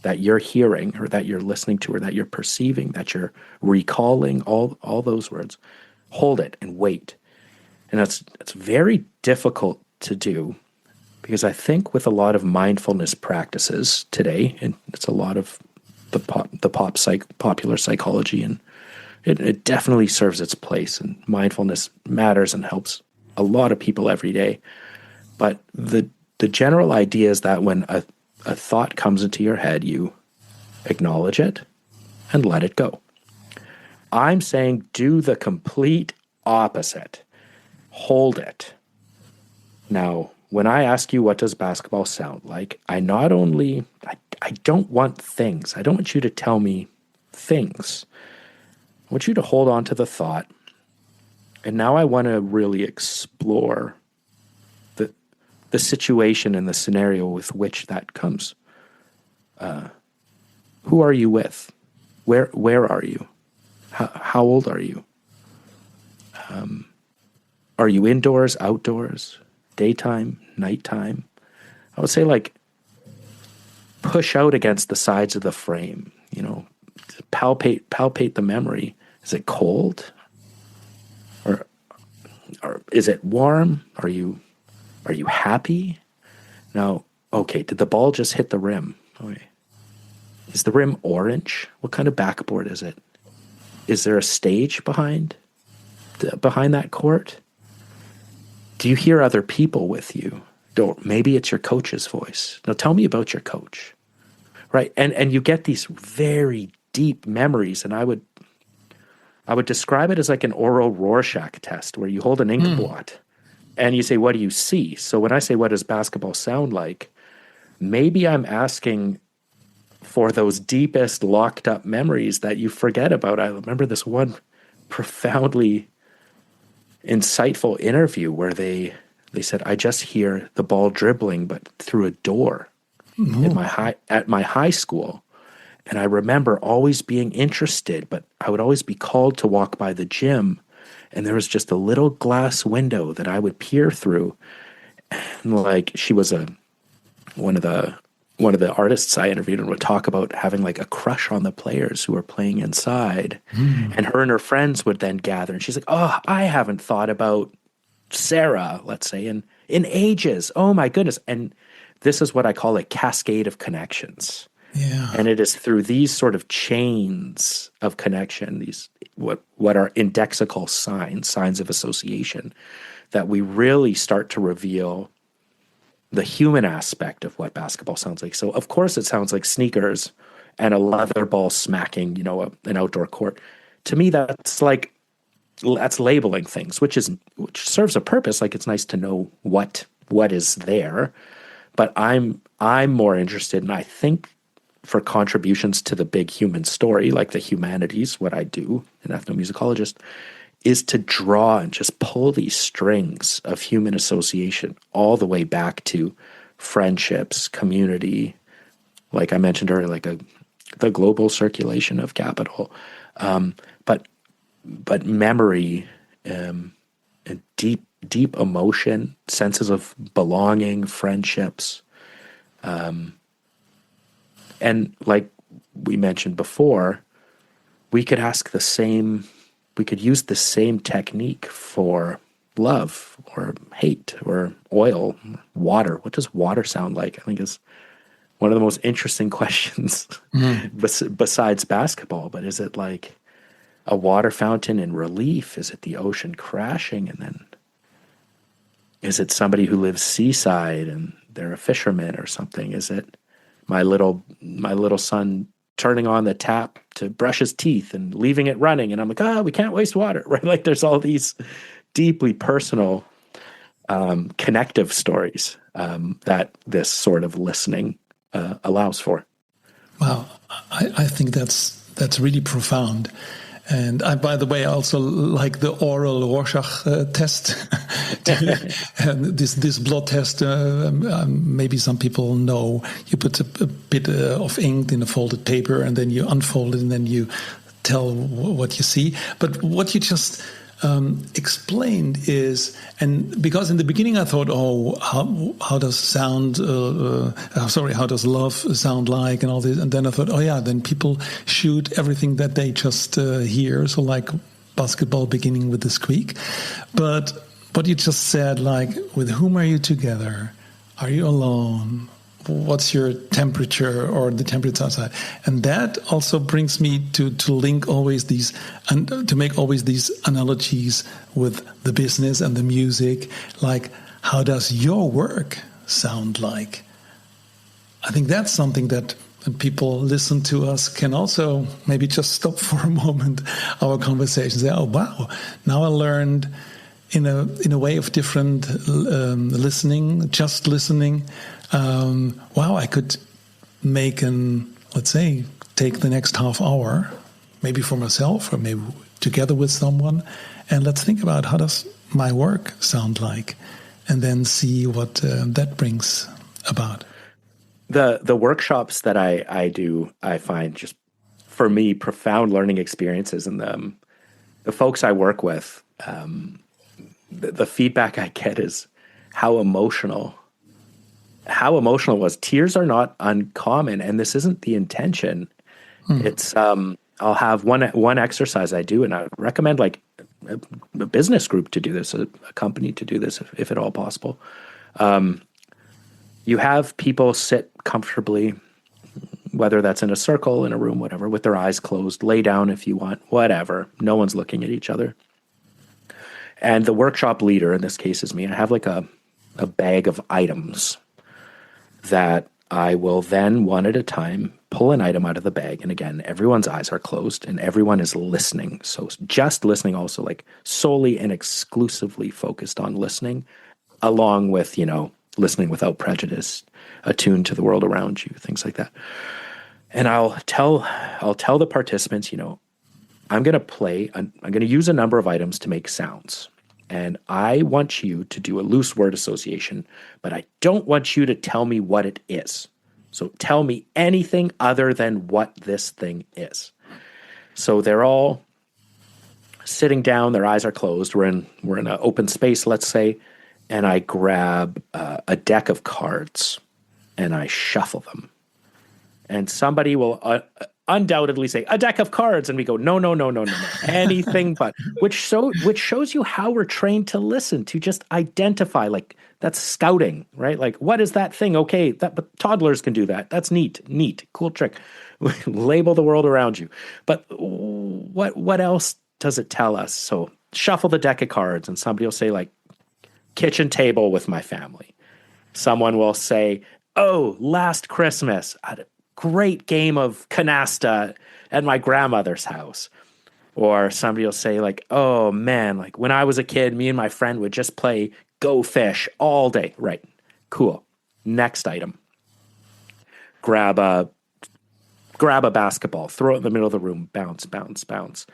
that you're hearing, or that you're listening to, or that you're perceiving, that you're recalling, all those words. Hold it and wait. And it's very difficult to do, because I think with a lot of mindfulness practices today, and it's a lot of the popular psychology, and it definitely serves its place, and mindfulness matters and helps a lot of people every day. But the general idea is that when a thought comes into your head, you acknowledge it and let it go. I'm saying do the complete opposite. Hold it. Now, when I ask you, what does basketball sound like? I don't want things. I don't want you to tell me things. I want you to hold on to the thought. And now I want to really explore the situation and the scenario with which that comes. Who are you with? Where are you? How old are you? Are you indoors, outdoors, daytime, nighttime? I would say, push out against the sides of the frame, palpate the memory. Is it cold? Or is it warm? Are you Are you happy? Now, okay, did the ball just hit the rim? Okay. Is the rim orange? What kind of backboard is it? Is there a stage behind that court? Do you hear other people with you? Maybe it's your coach's voice. Now tell me about your coach, right? And you get these very deep memories, and I would describe it as like an oral Rorschach test where you hold an ink blot and you say, what do you see? So when I say, what does basketball sound like? Maybe I'm asking for those deepest locked up memories that you forget about. I remember this one profoundly insightful interview where they said, I just hear the ball dribbling, but through a door at my high school. And I remember always being interested, but I would always be called to walk by the gym. And there was just a little glass window that I would peer through. And like, she was one of the artists I interviewed, and would talk about having like a crush on the players who were playing inside. And her and her friends would then gather, and she's like, oh, I haven't thought about Sarah, let's say, in ages. Oh my goodness. And this is what I call a cascade of connections. Yeah. And it is through these sort of chains of connection, these what are indexical signs of association, that we really start to reveal the human aspect of what basketball sounds like. So of course it sounds like sneakers and a leather ball smacking, an outdoor court. To me, that's labeling things, which serves a purpose. Like, it's nice to know what is there, but I'm more interested, and I think for contributions to the big human story, like the humanities, what I do, an ethnomusicologist, is to draw and just pull these strings of human association all the way back to friendships, community, like I mentioned earlier, like the global circulation of capital, but memory, and deep emotion, senses of belonging, friendships, and like we mentioned before, we could use the same technique for love or hate or oil, water. What does water sound like? I think is one of the most interesting questions besides basketball. But is it like a water fountain in relief? Is it the ocean crashing? And then is it somebody who lives seaside and they're a fisherman or something? Is it my little son turning on the tap to brush his teeth and leaving it running, and I'm like, we can't waste water, right? Like, there's all these deeply personal, connective stories that this sort of listening allows for. Wow, I think that's really profound. And I, by the way, also like the oral Rorschach test. And this blood test, maybe some people know, you put a bit of ink in a folded paper, and then you unfold it, and then you tell what you see. But what you just explained is, and because in the beginning I thought, how does how does love sound like, and all this, and then I thought, then people shoot everything that they just hear, so like basketball beginning with the squeak. But what you just said, like, with whom are you together? Are you alone? What's your temperature, or the temperature outside? And that also brings me to link always these, and to make always these analogies with the business and the music. Like, how does your work sound like? I think that's something that when people listen to us can also maybe just stop for a moment our conversation, say, oh wow, now I learned in a way of different listening, just listening. Wow, I could make take the next half hour, maybe for myself or maybe together with someone, and let's think about how does my work sound like, and then see what that brings about. The workshops that I do, I find just, for me, profound learning experiences, and the folks I work with, the feedback I get is how emotional it was. Tears are not uncommon, and this isn't the intention. It's I'll have one exercise I do, and I recommend like a business group to do this, a company to do this, if at all possible. You have people sit comfortably, whether that's in a circle, in a room, whatever, with their eyes closed, lay down if you want, whatever. No one's looking at each other. And the workshop leader, in this case is me, I have like a bag of items that I will then, one at a time, pull an item out of the bag. And again, everyone's eyes are closed and everyone is listening. So just listening, also like solely and exclusively focused on listening, along with, listening without prejudice, attuned to the world around you, things like that. And I'll tell the participants, I'm going to use a number of items to make sounds. And I want you to do a loose word association, but I don't want you to tell me what it is. So tell me anything other than what this thing is. So they're all sitting down, their eyes are closed. We're in an open space, let's say, and I grab a deck of cards and I shuffle them. And somebody will undoubtedly say, a deck of cards. And we go, no, anything but, which shows you how we're trained to listen, to just identify, like that's scouting, right? Like, what is that thing? Okay, but toddlers can do that. That's neat, cool trick. Label the world around you. But what else does it tell us? So shuffle the deck of cards and somebody will say like, kitchen table with my family. Someone will say, oh, last Christmas, I had a great game of canasta at my grandmother's house. Or somebody will say like, oh man, like when I was a kid, me and my friend would just play Go Fish all day. Right. Cool. Next item. Grab a basketball, throw it in the middle of the room, bounce, bounce, bounce.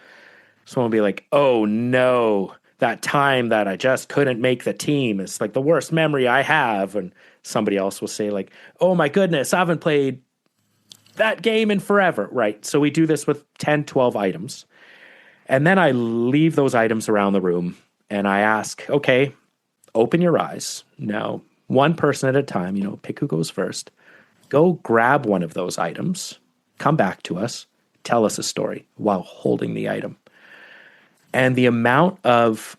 Someone will be like, oh no, that time that I just couldn't make the team is like the worst memory I have. And somebody else will say like, oh my goodness, I haven't played that game in forever. Right. So we do this with 10, 12 items. And then I leave those items around the room and I ask, okay, open your eyes. Now, one person at a time, pick who goes first. Go grab one of those items, come back to us, tell us a story while holding the item. And the amount of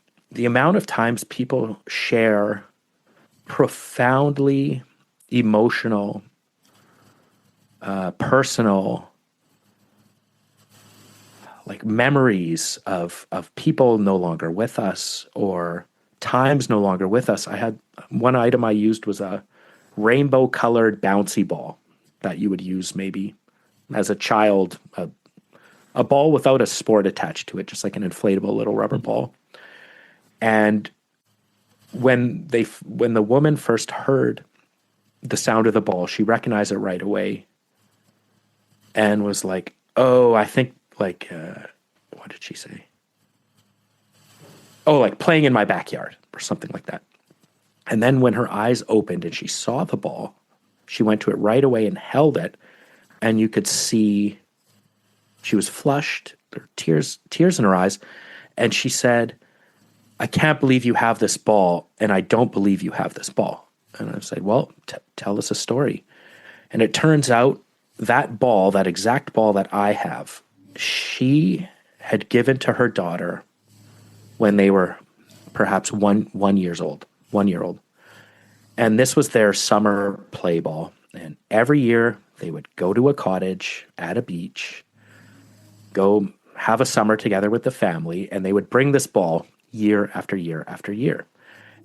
times people share profoundly emotional, personal, like memories of people no longer with us or times no longer with us. I had one item I used was a rainbow colored bouncy ball that you would use maybe as a child, a ball without a sport attached to it, just like an inflatable little rubber ball. And when the woman first heard the sound of the ball, she recognized it right away and was like, oh, I think like, what did she say? Oh, like playing in my backyard or something like that. And then when her eyes opened and she saw the ball, she went to it right away and held it. And you could see she was flushed, there were tears in her eyes. And she said, I can't believe you have this ball. And I don't believe you have this ball. And I said, well, tell us a story. And it turns out that ball, that exact ball that I have, she had given to her daughter when they were perhaps 1 year old. And this was their summer play ball. And every year they would go to a cottage at a beach, go have a summer together with the family, and they would bring this ball year after year after year.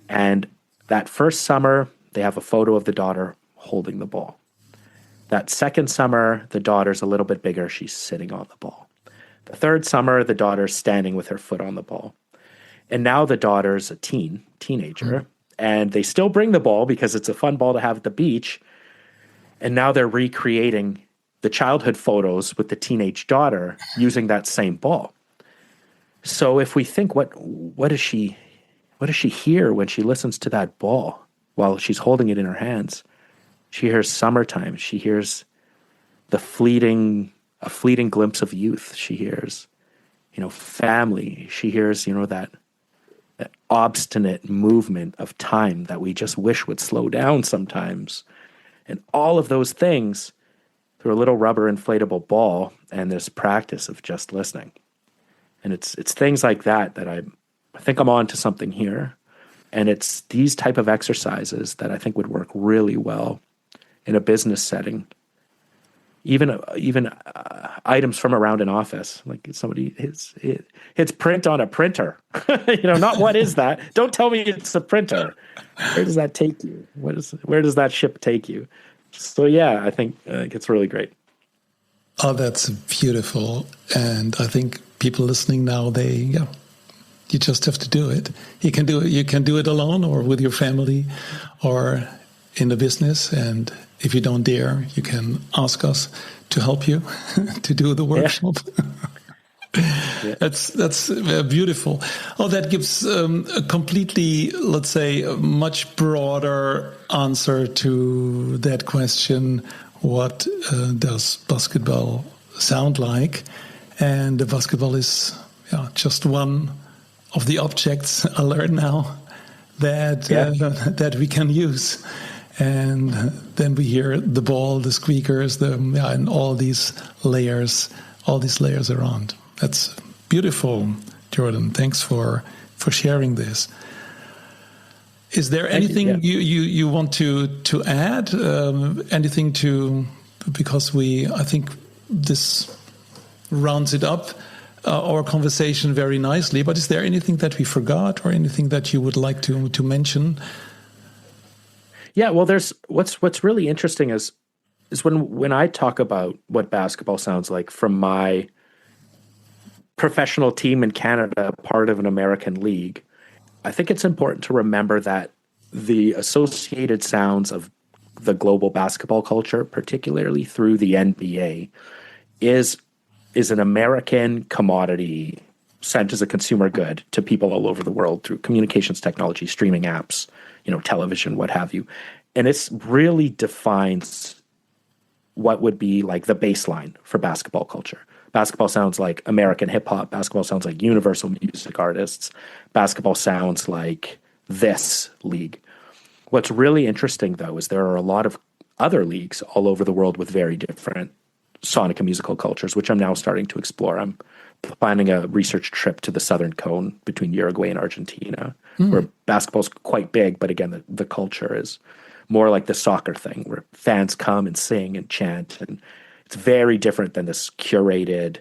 And that first summer, they have a photo of the daughter holding the ball. That second summer, the daughter's a little bit bigger. She's sitting on the ball. The third summer, the daughter's standing with her foot on the ball. And now the daughter's a teenager, and they still bring the ball because it's a fun ball to have at the beach. And now they're recreating the childhood photos with the teenage daughter using that same ball. So if we think, what does she hear when she listens to that ball while she's holding it in her hands? She hears summertime. She hears a fleeting glimpse of youth. She hears, family. She hears, that obstinate movement of time that we just wish would slow down sometimes. And all of those things through a little rubber inflatable ball and this practice of just listening. And it's things like that I think I'm on to something here. And it's these type of exercises that I think would work really well in a business setting. Even items from around an office, like somebody hits print on a printer. Not what is that? Don't tell me it's a printer. Where does that take you? Where does that ship take you? So yeah, I think it's really great. Oh, that's beautiful. And I think people listening now, you just have to do it. You can do it. You can do it alone or with your family or in the business. And if you don't dare, you can ask us to help you to do the workshop. Yeah. That's beautiful. Oh, that gives a completely, let's say, a much broader answer to that question. What does basketball sound like? And the basketball is just one of the objects I learned now that we can use. And then we hear the ball, the squeakers, and all these layers around. That's beautiful, Jordan. Thanks for sharing this. Is there anything you want to add? Anything because I think this rounds it up, our conversation very nicely. But is there anything that we forgot or anything that you would like to mention? Yeah, well, there's what's really interesting is when I talk about what basketball sounds like from my professional team in Canada, part of an American league, I think it's important to remember that the associated sounds of the global basketball culture, particularly through the NBA, is an American commodity sent as a consumer good to people all over the world through communications technology, streaming apps, television, what have you. And it really defines what would be like the baseline for basketball culture. Basketball sounds like American hip hop. Basketball sounds like universal music artists. Basketball sounds like this league. What's really interesting, though, is there are a lot of other leagues all over the world with very different sonic and musical cultures, which I'm now starting to explore. I'm planning a research trip to the Southern Cone between Uruguay and Argentina, where basketball's quite big, but again, the culture is more like the soccer thing, where fans come and sing and chant, and it's very different than this curated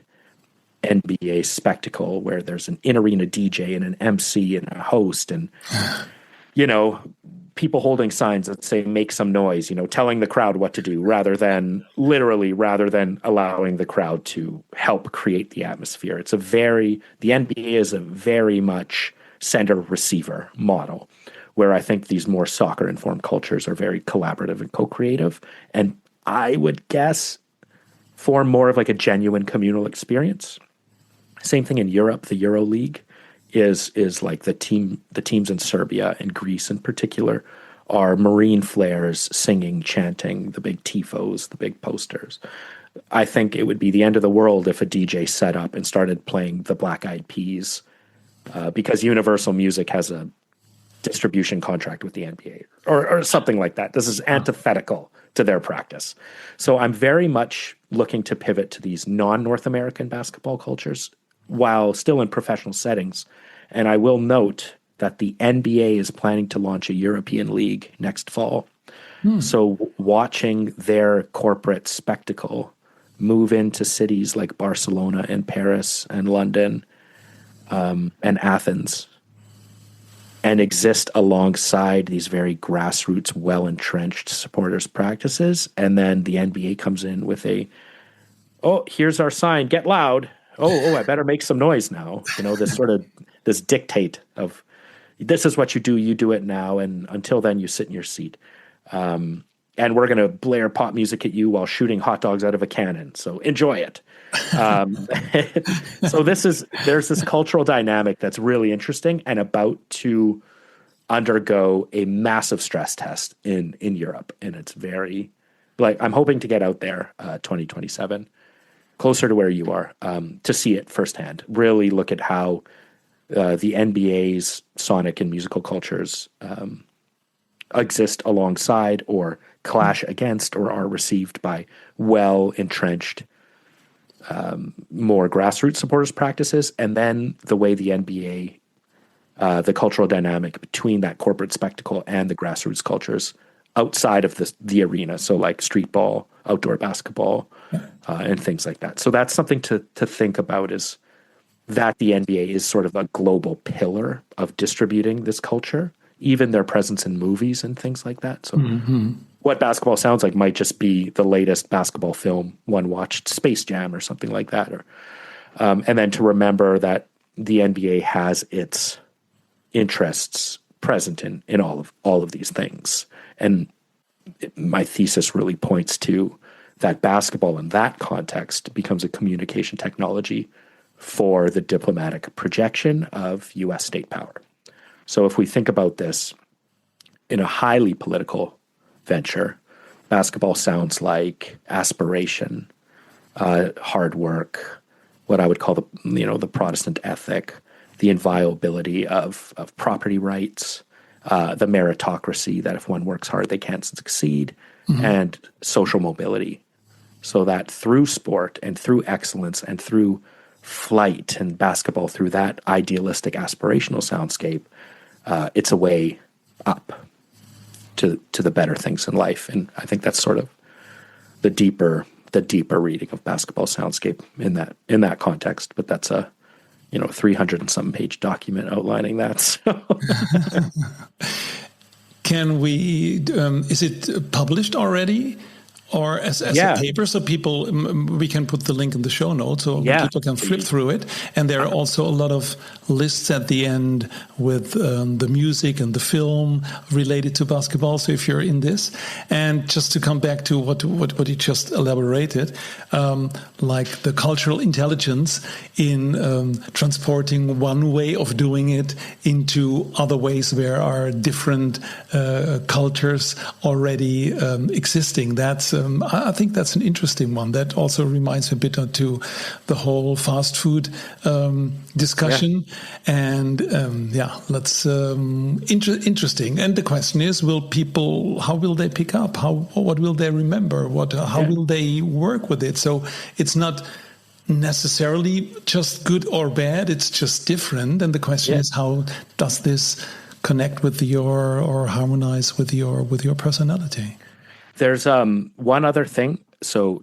NBA spectacle where there's an in-arena DJ and an MC and a host and, people holding signs that say, make some noise, telling the crowd what to do rather than allowing the crowd to help create the atmosphere. The NBA is a very much sender receiver model where I think these more soccer informed cultures are very collaborative and co-creative. And I would guess form more of like a genuine communal experience. Same thing in Europe, the Euro League is like the teams in Serbia and Greece in particular are marine flares singing, chanting, the big tifos, the big posters. I think it would be the end of the world if a DJ set up and started playing the Black Eyed Peas because Universal Music has a distribution contract with the NBA or something like that. This is antithetical to their practice. So I'm very much looking to pivot to these non-North American basketball cultures while still in professional settings. And I will note that the NBA is planning to launch a European league next fall. So watching their corporate spectacle move into cities like Barcelona and Paris and London and Athens and exist alongside these very grassroots, well-entrenched supporters practices. And then the NBA comes in with here's our sign, get loud. I better make some noise now. This dictate of this is what you do it now. And until then you sit in your seat. And we're going to blare pop music at you while shooting hot dogs out of a cannon. So enjoy it. So there's this cultural dynamic that's really interesting and about to undergo a massive stress test in Europe. And it's very I'm hoping to get out there 2027, closer to where you are, to see it firsthand, really look at how the NBA's sonic and musical cultures exist alongside or clash against or are received by well-entrenched, more grassroots supporters practices, and then the way the NBA the cultural dynamic between that corporate spectacle and the grassroots cultures outside of the arena. So like street ball, outdoor basketball, and things like that. So that's something to think about, is that the NBA is sort of a global pillar of distributing this culture, even their presence in movies and things like that. So what basketball sounds like might just be the latest basketball film one watched, Space Jam or something like that. Or and then to remember that the NBA has its interests present in all of these things. And my thesis really points to that basketball in that context becomes a communication technology for the diplomatic projection of U.S. state power. So if we think about this in a highly political venture, basketball sounds like aspiration, hard work, what I would call the Protestant ethic, the inviolability of property rights, the meritocracy, that if one works hard, they can't succeed, and social mobility. So that through sport and through excellence and through flight and basketball, through that idealistic aspirational soundscape, it's a way up to the better things in life. And I think that's sort of the deeper reading of basketball soundscape in that context. But that's a 300 and some page document outlining that. So. Can we? Is it published already, or as a paper? So people, we can put the link in the show notes, so people can flip through it. And there are also a lot of lists at the end with the music and the film related to basketball. So if you're in this, and just to come back to what you just elaborated, like the cultural intelligence in transporting one way of doing it into other ways where are different cultures already existing. That's I think that's an interesting one. That also reminds me a bit to the whole fast food discussion. And let's interesting. And the question is, how will they pick up? What will they remember? How will they work with it? So it's not necessarily just good or bad. It's just different. And the question is, how does this connect with or harmonize with your personality? There's one other thing. So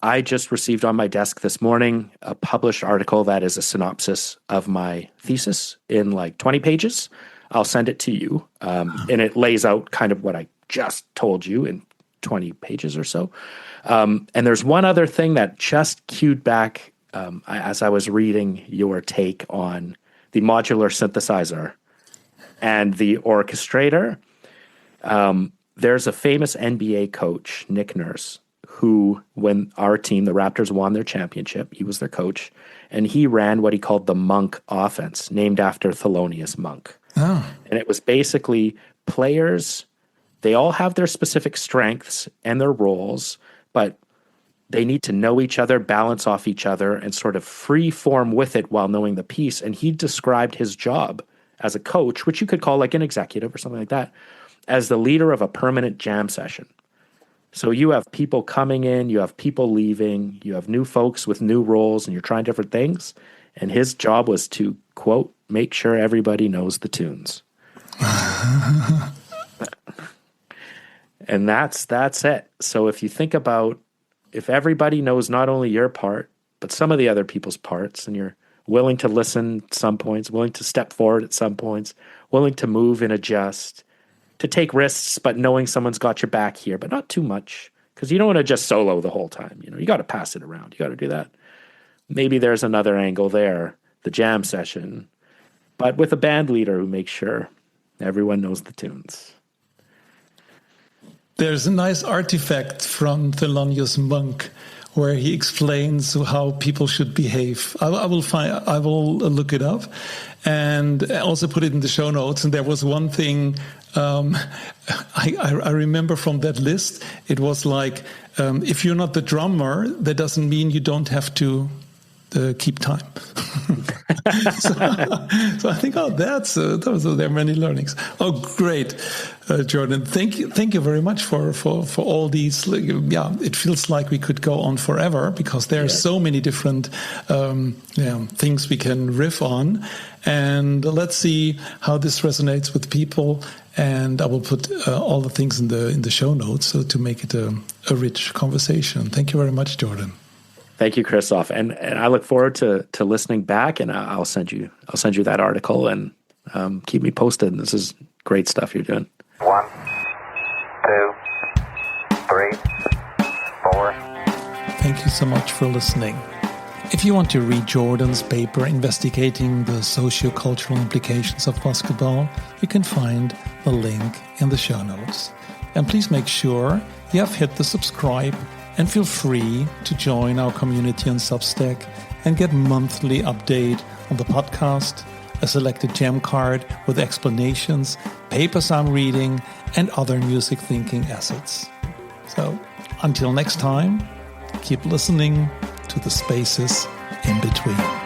I just received on my desk this morning a published article that is a synopsis of my thesis in like 20 pages. I'll send it to you. And it lays out kind of what I just told you in 20 pages or so. And there's one other thing that just cued back as I was reading your take on the modular synthesizer and the orchestrator. There's a famous NBA coach, Nick Nurse, who, when our team, the Raptors, won their championship, he was their coach, and he ran what he called the Monk Offence, named after Thelonious Monk. Oh. And it was basically players, they all have their specific strengths and their roles, but they need to know each other, balance off each other, and sort of free form with it while knowing the piece. And he described his job as a coach, which you could call like an executive or something like that, as the leader of a permanent jam session. So you have people coming in, you have people leaving, you have new folks with new roles, and you're trying different things. And his job was to, quote, make sure everybody knows the tunes. And that's it. So if you think about, if everybody knows not only your part, but some of the other people's parts, and you're willing to listen at some points, willing to step forward at some points, willing to move and adjust, to take risks, but knowing someone's got your back here, but not too much, because you don't want to just solo the whole time. You got to pass it around. You got to do that. Maybe there's another angle there, the jam session, but with a band leader who makes sure everyone knows the tunes. There's a nice artifact from Thelonious Monk where he explains how people should behave. I will look it up and also put it in the show notes. And there was one thing I remember from that list. It was like, if you're not the drummer, that doesn't mean you don't have to keep time. so I think, there are many learnings. Oh, great, Jordan! Thank you very much for all these. It feels like we could go on forever because there are so many different things we can riff on, and let's see how this resonates with people. And I will put all the things in the show notes so to make it a rich conversation. Thank you very much, Jordan. Thank you, Christoph, and I look forward to listening back. And I'll send you that article and keep me posted. This is great stuff you're doing. 1, 2, 3, 4. Thank you so much for listening. If you want to read Jordan's paper investigating the socio-cultural implications of basketball, you can find the link in the show notes. And please make sure you have hit the subscribe and feel free to join our community on Substack and get monthly update on the podcast, a selected gem card with explanations, papers I'm reading, and other music thinking assets. So until next time, keep listening to the spaces in between.